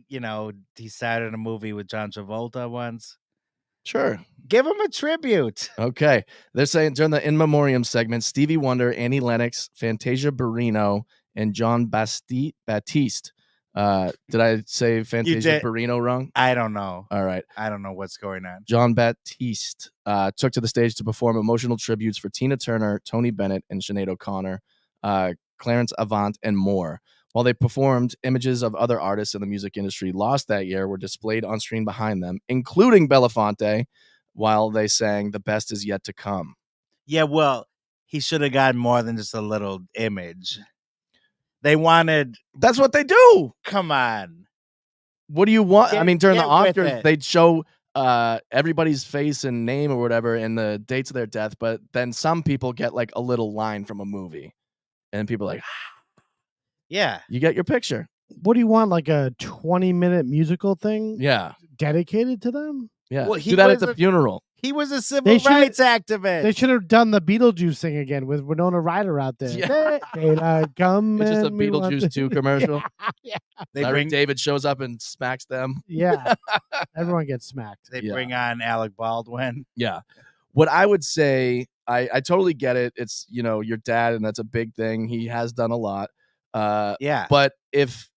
he started a movie with John Travolta once. Sure. Give him a tribute. Okay. They're saying during the In Memoriam segment, Stevie Wonder, Annie Lennox, Fantasia Barrino, and John Baptiste. Did I say Fantasia Barrino wrong? I don't know. All right. I don't know what's going on. John Baptiste took to the stage to perform emotional tributes for Tina Turner, Tony Bennett, and Sinead O'Connor, Clarence Avant, and more. While they performed, images of other artists in the music industry lost that year were displayed on screen behind them, including Belafonte, while they sang "The Best Is Yet to Come." Yeah, well, he should have gotten more than just a little image. They wanted... That's what they do! Come on. What do you want? I mean, during the with Oscars, it. they'd show everybody's face and name or whatever and the dates of their death, but then some people get like a little line from a movie. And people are like, yeah, you get your picture. What do you want? Like a 20-minute musical thing? Yeah. Dedicated to them? Yeah. Well, do that at the funeral. He was a civil rights activist. They should have done the Beetlejuice thing again with Winona Ryder out there. Yeah. Come It's just a and we want Beetlejuice 2 commercial. Yeah. Larry David shows up and smacks them. Yeah. Everyone gets smacked. They bring on Alec Baldwin. Yeah. What I would say, I totally get it. It's, your dad, and that's a big thing. He has done a lot. Yeah. But if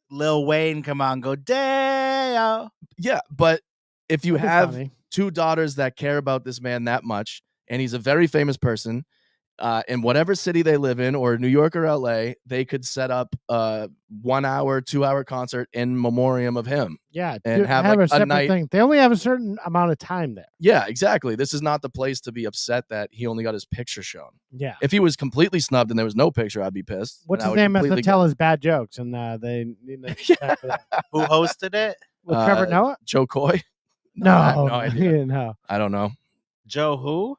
Lil Wayne come on, go Deo. Yeah, but if you That'd be have funny. 2 daughters that care about this man that much, and he's a very famous person. In whatever city they live in, or New York or LA, they could set up a 1 hour, 2 hour concert in memoriam of him. Yeah, and have a like a separate night. thing. They only have a certain amount of time there. Yeah, exactly. This is not the place to be upset that he only got his picture shown. Yeah. If he was completely snubbed and there was no picture, I'd be pissed. What's And I his would name? Has to completely tell his bad jokes, and they need to check for that. Who hosted it? With Trevor Noah? Joe Coy? No, I have no he idea. didn't know. I don't know. Joe who?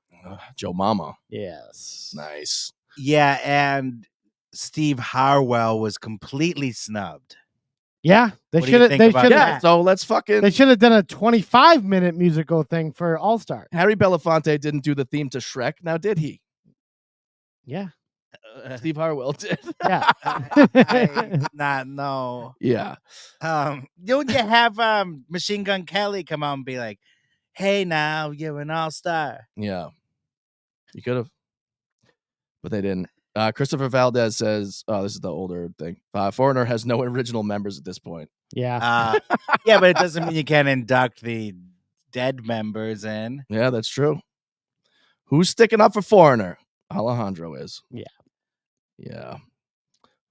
Joe Mama. Yes. Nice. Yeah, and Steve Harwell was completely snubbed. Yeah, they What do you should have. think They about should that? have. So let's fucking. They should have done a 25-minute musical thing for All Star. Harry Belafonte didn't do the theme to Shrek. Now, did he? Yeah. Steve Harwell did. Yeah. Not no. Yeah. Don't you have Machine Gun Kelly come out and be like, "Hey, now you're an all-star." Yeah. You could have. But they didn't. Christopher Valdez says, oh, this is the older thing. Foreigner has no original members at this point. Yeah. Yeah, but it doesn't mean you can't induct the dead members in. Yeah, that's true. Who's sticking up for Foreigner? Alejandro is. Yeah. Yeah.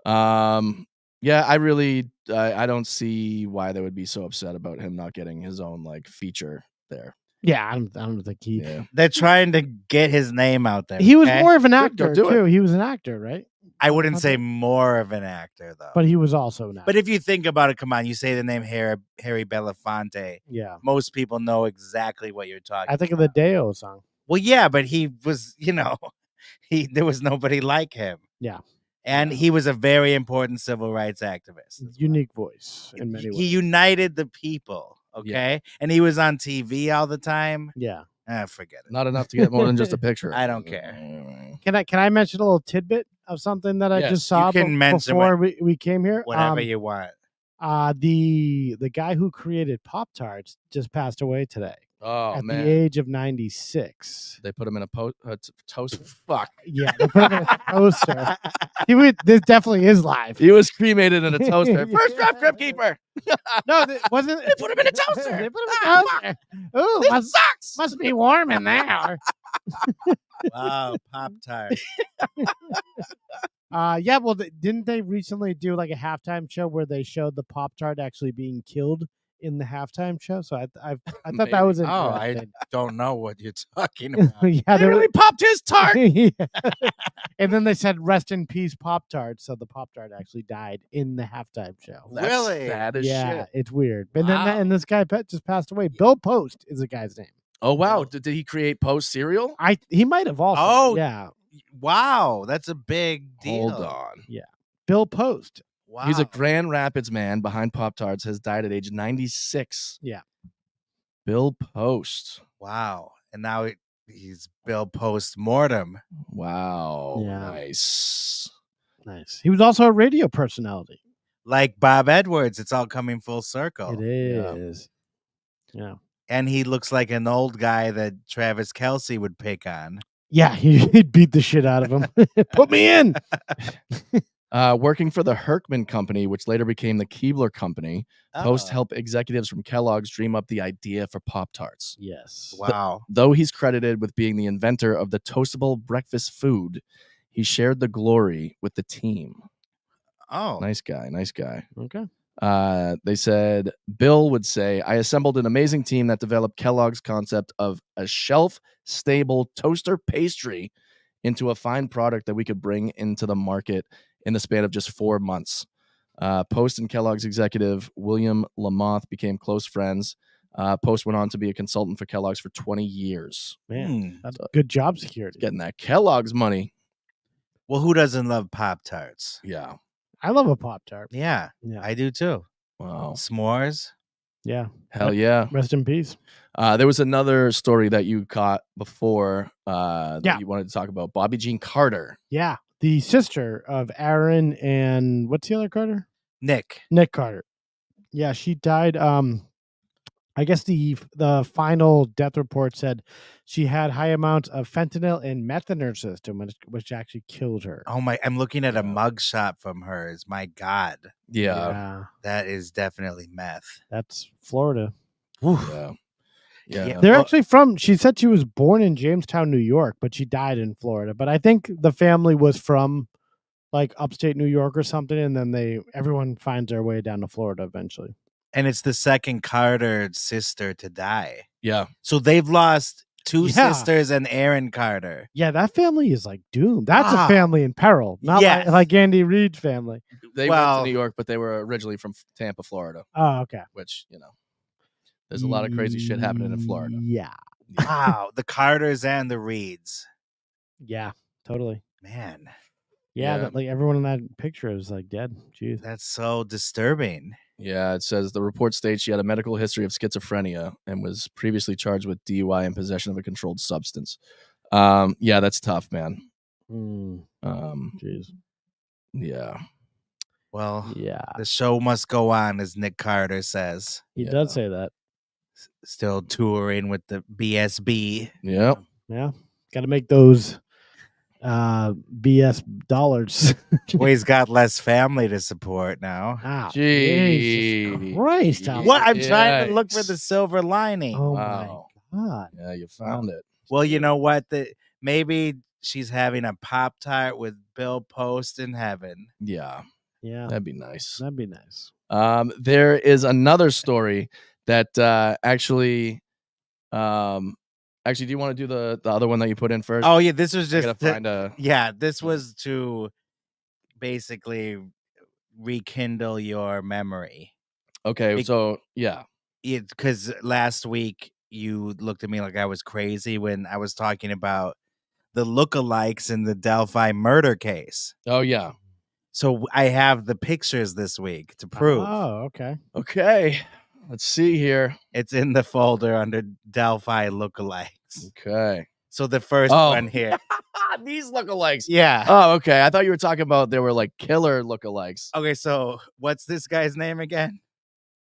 Yeah, I really I don't see why they would be so upset about him not getting his own like feature there. Yeah, I don't think he. Yeah. They're trying to get his name out there. He was okay? more of an Go actor do it. too. He was an actor, right? I wouldn't say more of an actor though. But he was also an actor. But if you think about it, come on, you say the name Harry Belafonte. Yeah. Most people know exactly what you're talking I think of the Deo song. Well, yeah, but he was, there was nobody like him. Yeah. And he was a very important civil rights activist. Unique voice in many ways. He united the people, okay? Yeah. And he was on TV all the time. Yeah. Forget it. Not enough to get more than just a picture. I don't care. Can I mention a little tidbit of something that I Yes, just saw you can mention before we came here? Whatever you want. The guy who created Pop-Tarts just passed away today. Oh, at man. the age of 96. They put him in a toaster. Fuck. Yeah, they put him in a toaster. This definitely is live. He was cremated in a toaster. First draft crypt keeper. No, wasn't. They put him in a toaster. They put him in a toaster. Ooh, must be warm in there. Wow, Pop-Tart. Yeah, well, didn't they recently do like a halftime show where they showed the Pop-Tart actually being killed in the halftime show? So I thought that was interesting. I don't know what you're talking about. Yeah, They really popped his tart. Yeah. And then they said, "Rest in peace, Pop-Tart." So the Pop-Tart actually died in the halftime show. That's Really? sad as Yeah, shit. it's weird. But Wow. then this guy just passed away. Bill Post is the guy's name. Oh, wow. Did he create Post cereal? He might have also. Oh, yeah, Wow, that's a big deal. Hold on. yeah. Bill Post. Wow. He's a Grand Rapids man behind Pop-Tarts, has died at age 96. Yeah. Bill Post. Wow. And now he's Bill Post-Mortem. Wow. Yeah. Nice. Nice. He was also a radio personality. Like Bob Edwards. It's all coming full circle. It is. Yeah. And he looks like an old guy that Travis Kelce would pick on. Yeah, he'd beat the shit out of him. Put me in. Working for the Herkman Company, which later became the Keebler Company, Post Oh. helped executives from Kellogg's dream up the idea for Pop-Tarts. Yes. Wow. Though he's credited with being the inventor of the toastable breakfast food, he shared the glory with the team. Oh. Nice guy. Nice guy. Okay. They said, Bill would say, I assembled an amazing team that developed Kellogg's concept of a shelf-stable toaster pastry into a fine product that we could bring into the market in the span of just 4 months. Post and Kellogg's executive William Lamothe became close friends. Post went on to be a consultant for Kellogg's for 20 years. Man, that's good job security. Getting that Kellogg's money. Well, who doesn't love Pop-Tarts? Yeah. I love a Pop-Tart. Yeah, Yeah. I do too. Wow. S'mores. Yeah. Hell yeah. Rest in peace. There was another story that you caught before that Yeah. you wanted to talk about. Bobbie Jean Carter. Yeah. The sister of Aaron and what's the other Carter? Nick Carter. Yeah, she died. I guess the final death report said she had high amounts of fentanyl and meth in her system, which actually killed her. Oh my! I'm looking at a mugshot from hers. My God. Yeah. That is definitely meth. That's Florida. Yeah. Yeah. They're actually from, she said she was born in Jamestown, New York, but she died in Florida. But I think the family was from like upstate New York or something. And then everyone finds their way down to Florida eventually. And it's the second Carter sister to die. Yeah. So they've lost two Yeah. sisters and Aaron Carter. Yeah, that family is like doomed. That's a family in peril. Not Yes. like Andy Reid's family. They went to New York, but they were originally from Tampa, Florida. Oh, okay. Which, there's a lot of crazy shit happening in Florida. Yeah. Wow. The Carters and the Reids. Yeah, totally. Man. Yeah, Yeah. but like everyone in that picture is like dead. Jeez. That's so disturbing. Yeah, it says the report states she had a medical history of schizophrenia and was previously charged with DUI and possession of a controlled substance. Yeah, that's tough, man. Jeez. Yeah. Well, yeah. The show must go on, as Nick Carter says. He does say that. Still touring with the BSB. Yep. Yeah. Got to make those BS dollars. Well, he's got less family to support now. Wow. Jesus Christ. What? I'm trying to look for the silver lining. Oh, Wow. my God. Yeah, you found it. Well, you know what? Maybe she's having a Pop-Tart with Bill Post in heaven. Yeah. Yeah. That'd be nice. That'd be nice. There is another story that actually, do you want to do the other one that you put in first? Oh, yeah. This was just this Hmm. was to basically rekindle your memory. Okay, so yeah. Because last week you looked at me like I was crazy when I was talking about the lookalikes in the Delphi murder case. Oh, yeah. So I have the pictures this week to prove. Oh, okay. Okay. Let's see here. It's in the folder under Delphi lookalikes. Okay. So the first one here. These lookalikes. Yeah. Oh, okay. I thought you were talking about they were like killer lookalikes. Okay, so what's this guy's name again?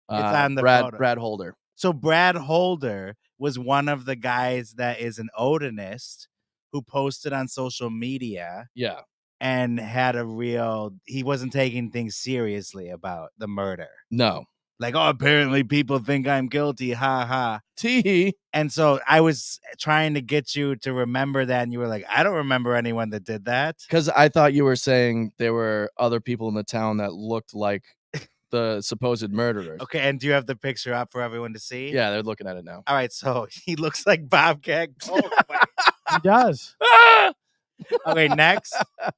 It's on the photo. Brad Holder. So Brad Holder was one of the guys that is an Odinist who posted on social media. Yeah. And had he wasn't taking things seriously about the murder. No. Like, oh, apparently people think I'm guilty. Ha ha. Tee. And so I was trying to get you to remember that. And you were like, I don't remember anyone that did that. Because I thought you were saying there were other people in the town that looked like the supposed murderers. Okay. And do you have the picture up for everyone to see? Yeah, they're looking at it now. All right. So he looks like Bobcat Goldthwait. He does. Okay. Next.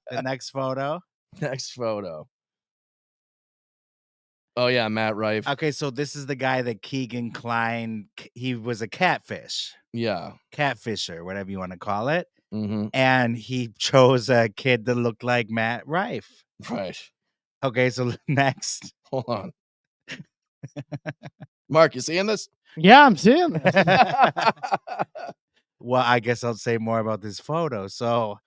The next photo. Next photo. Oh, yeah, Matt Rife. Okay, so this is the guy that Keegan Kline, he was a catfish. Yeah. Catfisher, whatever you want to call it. Mm-hmm. And he chose a kid that looked like Matt Rife. Right. Okay, so next. Hold on. Mark, you seeing this? Yeah, I'm seeing this. Well, I guess I'll say more about this photo. So,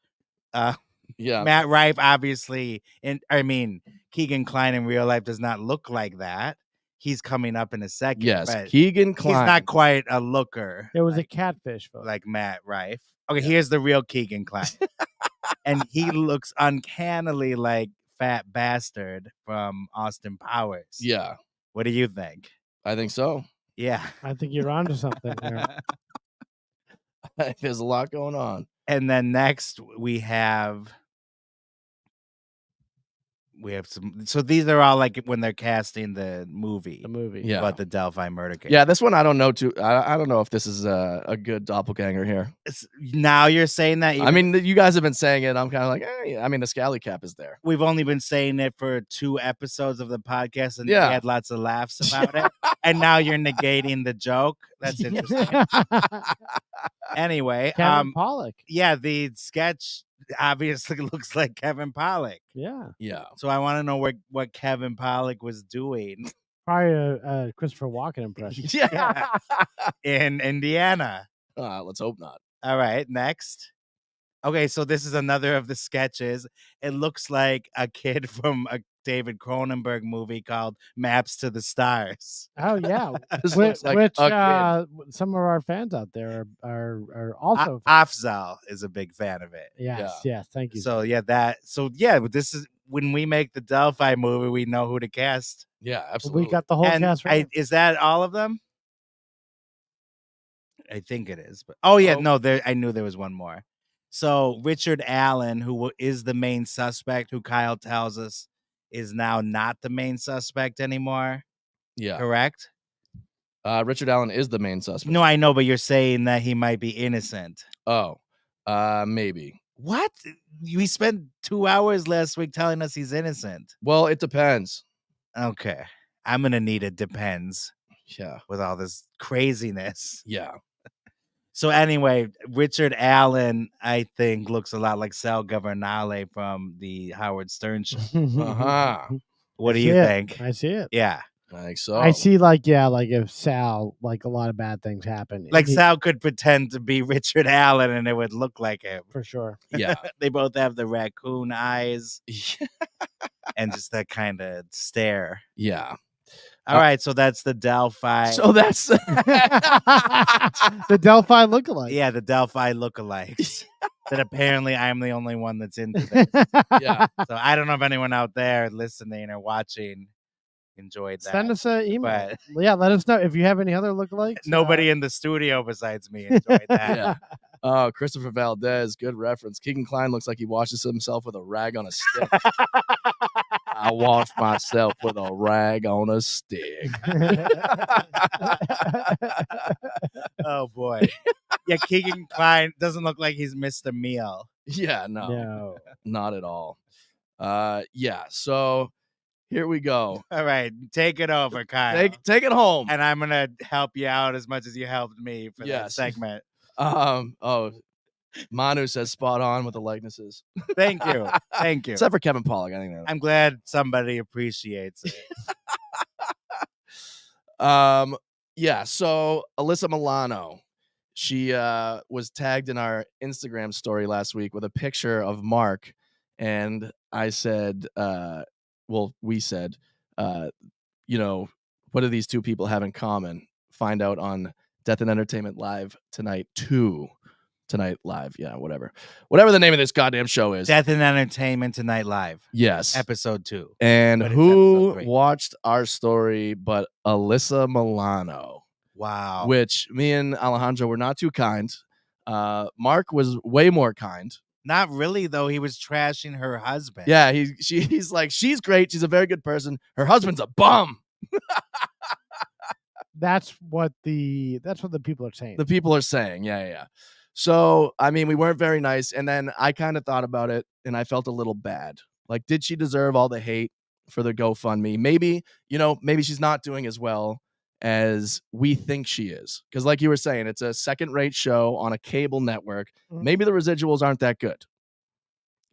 yeah, Matt Rife, obviously, Keegan Kline in real life does not look like that. He's coming up in a second. Yes, but Keegan Kline. He's not quite a looker. It was a catfish photo. Like Matt Rife. Okay, here's the real Keegan Kline. And he looks uncannily like Fat Bastard from Austin Powers. Yeah. What do you think? I think so. Yeah. I think you're onto something here. There's a lot going on. And then next we have some. So these are all like when they're casting the movie. Yeah. About the Delphi murder case. Yeah, this one I don't know too. I don't know if this is a good doppelganger here. Now you're saying that. I mean, you guys have been saying it. I'm kind of like, I mean, the scally cap is there. We've only been saying it for 2 episodes of the podcast, and we Yeah. had lots of laughs about it. And now you're negating the joke. That's interesting. Anyway, Kevin Pollak. Yeah, the sketch obviously looks like Kevin Pollak. Yeah. Yeah. So I want to know what Kevin Pollak was doing. Probably a Christopher Walken impression. Yeah. In Indiana. Let's hope not. All right, next. Okay, so this is another of the sketches. It looks like a kid from a David Cronenberg movie called Maps to the Stars. Oh yeah, This which looks like a some of our fans out there are also. Afzal is a big fan of it. Yes, thank you. So this is when we make the Delphi movie, we know who to cast. Yeah, absolutely. We got the whole cast right. Is that all of them? I think it is. But no, I knew there was one more. So Richard Allen, who is the main suspect, who Kyle tells us is now not the main suspect anymore. Yeah. Correct? Richard Allen is the main suspect. No, I know, but you're saying that he might be innocent. Oh, maybe. What? We spent 2 hours last week telling us he's innocent. Well, it depends. Okay. I'm going to need it depends. Yeah. With all this craziness. Yeah. So anyway, Richard Allen, I think, looks a lot like Sal Governale from the Howard Stern show. What do you think? I see it. Yeah. I think so. I see, like if Sal, like a lot of bad things happen. Like Sal could pretend to be Richard Allen and it would look like him. For sure. Yeah. They both have the raccoon eyes. And just that kind of stare. Yeah. All right, so that's the Delphi. So that's the Delphi lookalike. Yeah, the Delphi lookalikes. That apparently I'm the only one that's into this. Yeah. So I don't know if anyone out there listening or watching enjoyed that. Send us an email. But yeah, let us know if you have any other lookalikes. Nobody in the studio besides me enjoyed that. Yeah. Oh, Christopher Valdez, good reference. Keegan Kline looks like he washes himself with a rag on a stick. I wash myself with a rag on a stick. Oh boy. Yeah, Keegan Kline doesn't look like he's missed a meal. Yeah, no. Not at all. Yeah, so here we go. All right, take it over, Kyle. Take it home. And I'm gonna help you out as much as you helped me for that segment. Manu says spot on with the likenesses. Thank you. Thank you. Except for Kevin Pollak. I think I'm glad somebody appreciates it. Yeah, so Alyssa Milano, she was tagged in our Instagram story last week with a picture of Mark, and I said, we said, what do these two people have in common? Find out on Death and Entertainment Live tonight 2. Tonight Live, yeah, whatever the name of this goddamn show is. Death and Entertainment Tonight Live. Yes, episode 2. And who watched our story but Alyssa Milano? Wow. Which me and Alejandro were not too kind. Mark was way more kind. Not really, though. He was trashing her husband. Yeah, he's like, she's great. She's a very good person. Her husband's a bum. That's what the people are saying. The people are saying, yeah. So, I mean, we weren't very nice. And then I kind of thought about it and I felt a little bad. Like, did she deserve all the hate for the GoFundMe? Maybe, maybe she's not doing as well as we think she is. Because like you were saying, it's a second-rate show on a cable network. Mm-hmm. Maybe the residuals aren't that good.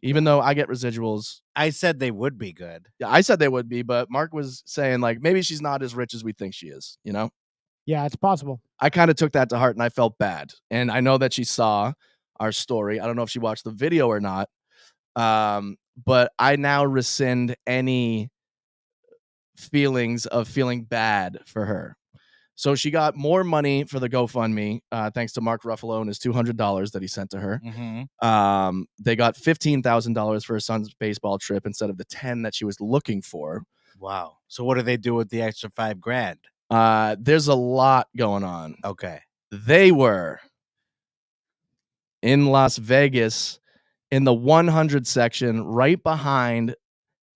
Even though I get residuals. I said they would be good. Yeah, I said they would be. But Mark was saying, like, maybe she's not as rich as we think she is, Yeah, it's possible. I kind of took that to heart and I felt bad. And I know that she saw our story. I don't know if she watched the video or not. But I now rescind any feelings of feeling bad for her. So she got more money for the GoFundMe, thanks to Mark Ruffalo and his $200 that he sent to her. Mm-hmm. They got $15,000 for her son's baseball trip instead of the 10 that she was looking for. Wow. So what do they do with the extra $5,000? There's a lot going on. Okay. They were in Las Vegas in the 100 section right behind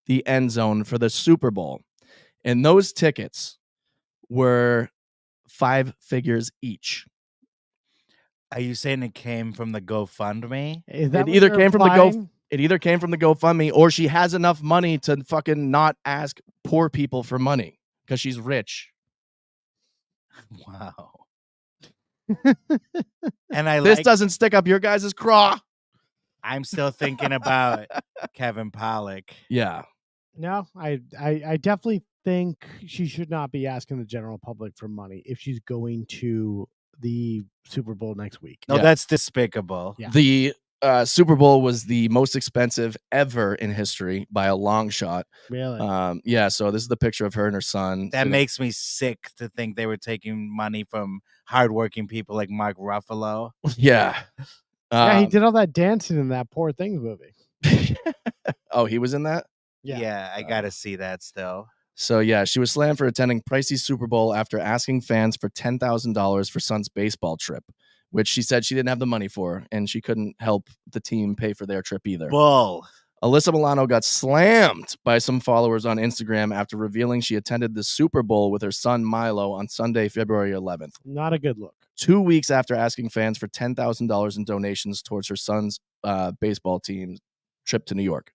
the end zone for the Super Bowl. And those tickets were 5 figures each. Are you saying it came from the GoFundMe? It either came from the GoFundMe or she has enough money to fucking not ask poor people for money because she's rich. Wow. And this doesn't stick up your guys' craw. I'm still thinking about Kevin Pollak. Yeah. No, I definitely think she should not be asking the general public for money if she's going to the Super Bowl next week. No, that's despicable. Yeah. The Super Bowl was the most expensive ever in history by a long shot. Really? Yeah. So this is the picture of her and her son. That makes me sick to think they were taking money from hardworking people like Mark Ruffalo. Yeah. Yeah, he did all that dancing in that Poor Things movie. Oh, he was in that? Yeah, I gotta see that still. So yeah, she was slammed for attending pricey Super Bowl after asking fans for $10,000 for son's baseball trip, which she said she didn't have the money for, and she couldn't help the team pay for their trip either. Bull. Alyssa Milano got slammed by some followers on Instagram after revealing she attended the Super Bowl with her son Milo on Sunday, February 11th. Not a good look. 2 weeks after asking fans for $10,000 in donations towards her son's baseball team trip to New York.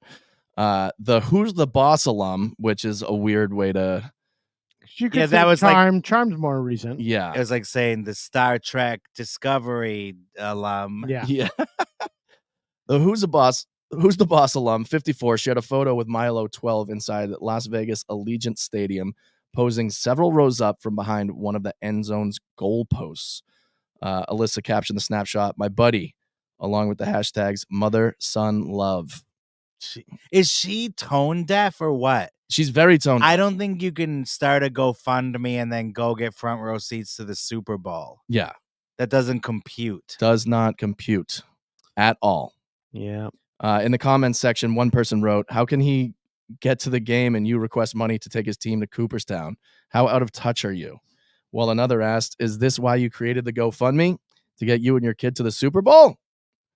The Who's the Boss alum, which is a weird way to... Yeah, that was Charm's more recent. Yeah. It was like saying the Star Trek Discovery alum. Yeah. The Who's the Boss alum, 54, shared a photo with Milo, 12, inside Las Vegas Allegiant Stadium, posing several rows up from behind one of the end zone's goalposts. Alyssa captioned the snapshot, "My buddy," along with the hashtags mother, son, love. Is she tone deaf or what? She's very tone deaf. I don't think you can start a GoFundMe and then go get front row seats to the Super Bowl. Yeah. That doesn't compute. Does not compute at all. Yeah. In the comments section, one person wrote, "How can he get to the game and you request money to take his team to Cooperstown? How out of touch are you?" While another asked, "Is this why you created the GoFundMe? To get you and your kid to the Super Bowl?"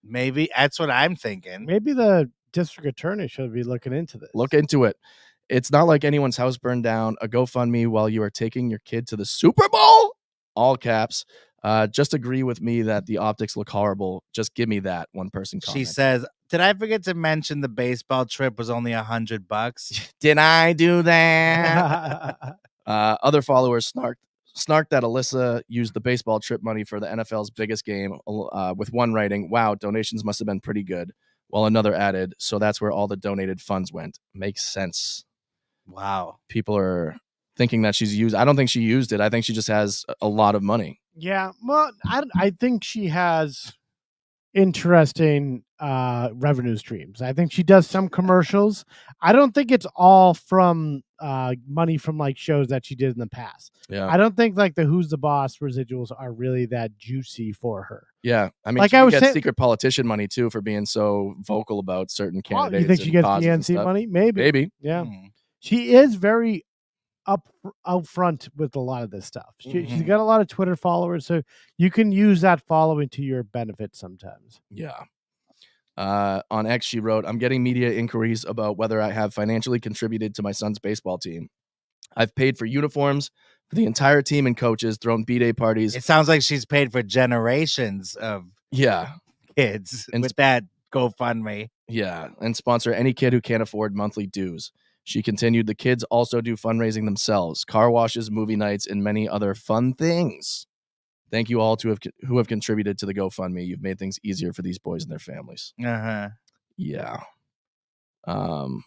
Maybe that's what I'm thinking. Maybe the district attorney should be looking into this. Look into it. It's not like anyone's house burned down. A GoFundMe while you are taking your kid to the Super Bowl? All caps. Just agree with me that the optics look horrible. Just give me that, one person commented. She says, "Did I forget to mention the baseball trip was only $100? Did I do that?" Other followers snarked that Alyssa used the baseball trip money for the NFL's biggest game, with one writing, "Wow, donations must have been pretty good," while another added, "So that's where all the donated funds went." Makes sense. Wow. People are thinking that she's used. I don't think she used it. I think she just has a lot of money. Yeah, well, I think she has interesting revenue streams. I think she does some commercials. I don't think it's all from money from like shows that she did in the past. Yeah. I don't think like the Who's the Boss residuals are really that juicy for her. Yeah, I mean, Like she I was gets saying- secret politician money too for being so vocal about certain candidates. You think she and gets causes and DNC stuff. money? Maybe. Yeah. She is very up front with a lot of this stuff. She's got a lot of Twitter followers, so you can use that following to your benefit sometimes. Yeah. On X, she wrote, "I'm getting media inquiries about whether I have financially contributed to my son's baseball team. I've paid for uniforms for the entire team and coaches, thrown B-Day parties." It sounds like she's paid for generations of kids And with that GoFundMe. Yeah, and sponsor any kid who can't afford monthly dues. She continued, "The kids also do fundraising themselves, car washes, movie nights, and many other fun things. Thank you all who have contributed to the GoFundMe. You've made things easier for these boys and their families." Uh-huh. Yeah. Wow.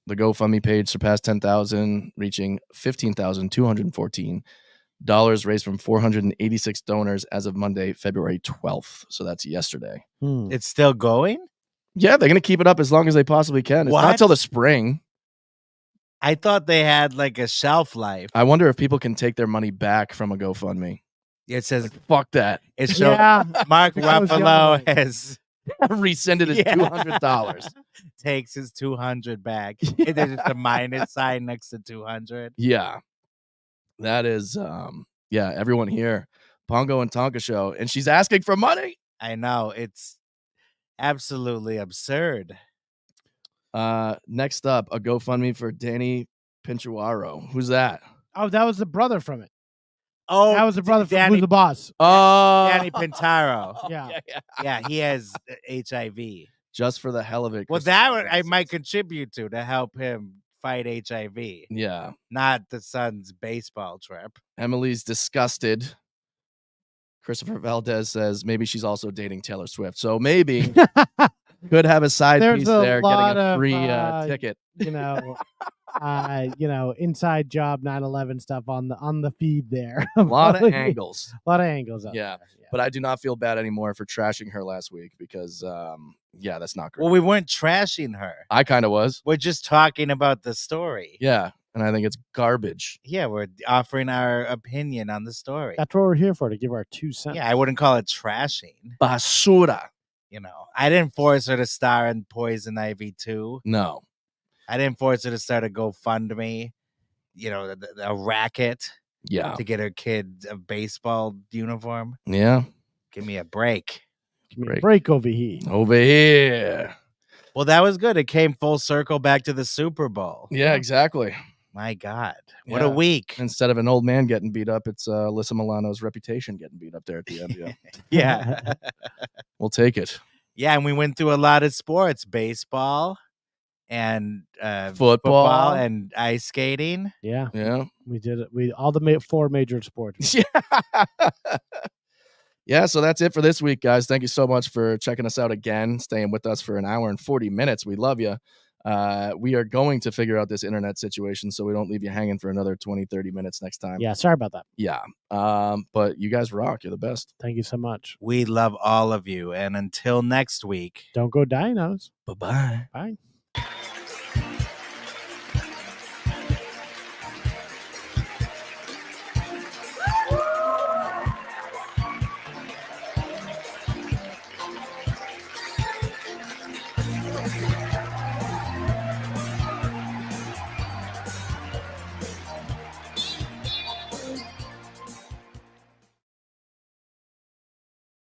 The GoFundMe page surpassed 10,000, reaching $15,214 raised from 486 donors as of Monday, February 12th. So that's yesterday. It's still going? Yeah, they're going to keep it up as long as they possibly can. It's not What? till the spring. I thought they had like a shelf life. I wonder if people can take their money back from a GoFundMe. It says, Fuck that. it shows Mark Ruffalo has rescinded his $200. Takes his 200 back. And there's just a minus sign next to 200. Yeah. That is, everyone here. Pongo and Tonka show. And she's asking for money. I know. It's absolutely absurd. Next up, a GoFundMe for Danny Pinchuaro. Who's that? Oh, that was the brother from it. Oh, that was the brother from Danny- Who's the Boss. Oh, Danny Pintaro. Yeah. Yeah, he has HIV. Just for the hell of it. Well, Christopher that one I Evans. might contribute to help him fight HIV. Yeah. Not the son's baseball trip. Emily's disgusted. Christopher Valdez says maybe she's also dating Taylor Swift. So maybe could have a side There's piece a there, lot getting a of, free ticket. Inside job 9/11 stuff on the feed there. A lot of angles. A lot of angles. Out Yeah. there. But I do not feel bad anymore for trashing her last week because, that's not great. Well, we weren't trashing her. I kind of was. We're just talking about the story. Yeah. And I think it's garbage. Yeah, we're offering our opinion on the story. That's what we're here for, to give our 2 cents. Yeah, I wouldn't call it trashing. Basura. I didn't force her to star in Poison Ivy 2. No. I didn't force her to start a GoFundMe, a racket. Yeah. To get her kid a baseball uniform. Yeah. Give me a break. Give me a break over here. Over here. Well, that was good. It came full circle back to the Super Bowl. Yeah, exactly. My God. What a week. Instead of an old man getting beat up, it's Alyssa Milano's reputation getting beat up there at the end. Yeah. Yeah. We'll take it. Yeah, and we went through a lot of sports. Baseball and football and ice skating. Yeah. Yeah. We did it. We all the 4 major sports. Yeah, so that's it for this week, guys. Thank you so much for checking us out again, staying with us for an hour and 40 minutes. We love you. We are going to figure out this internet situation so we don't leave you hanging for another 20, 30 minutes next time. Yeah, sorry about that. Yeah. But you guys rock. You're the best. Thank you so much. We love all of you. And until next week. Don't go dinos. Bye-bye. Bye.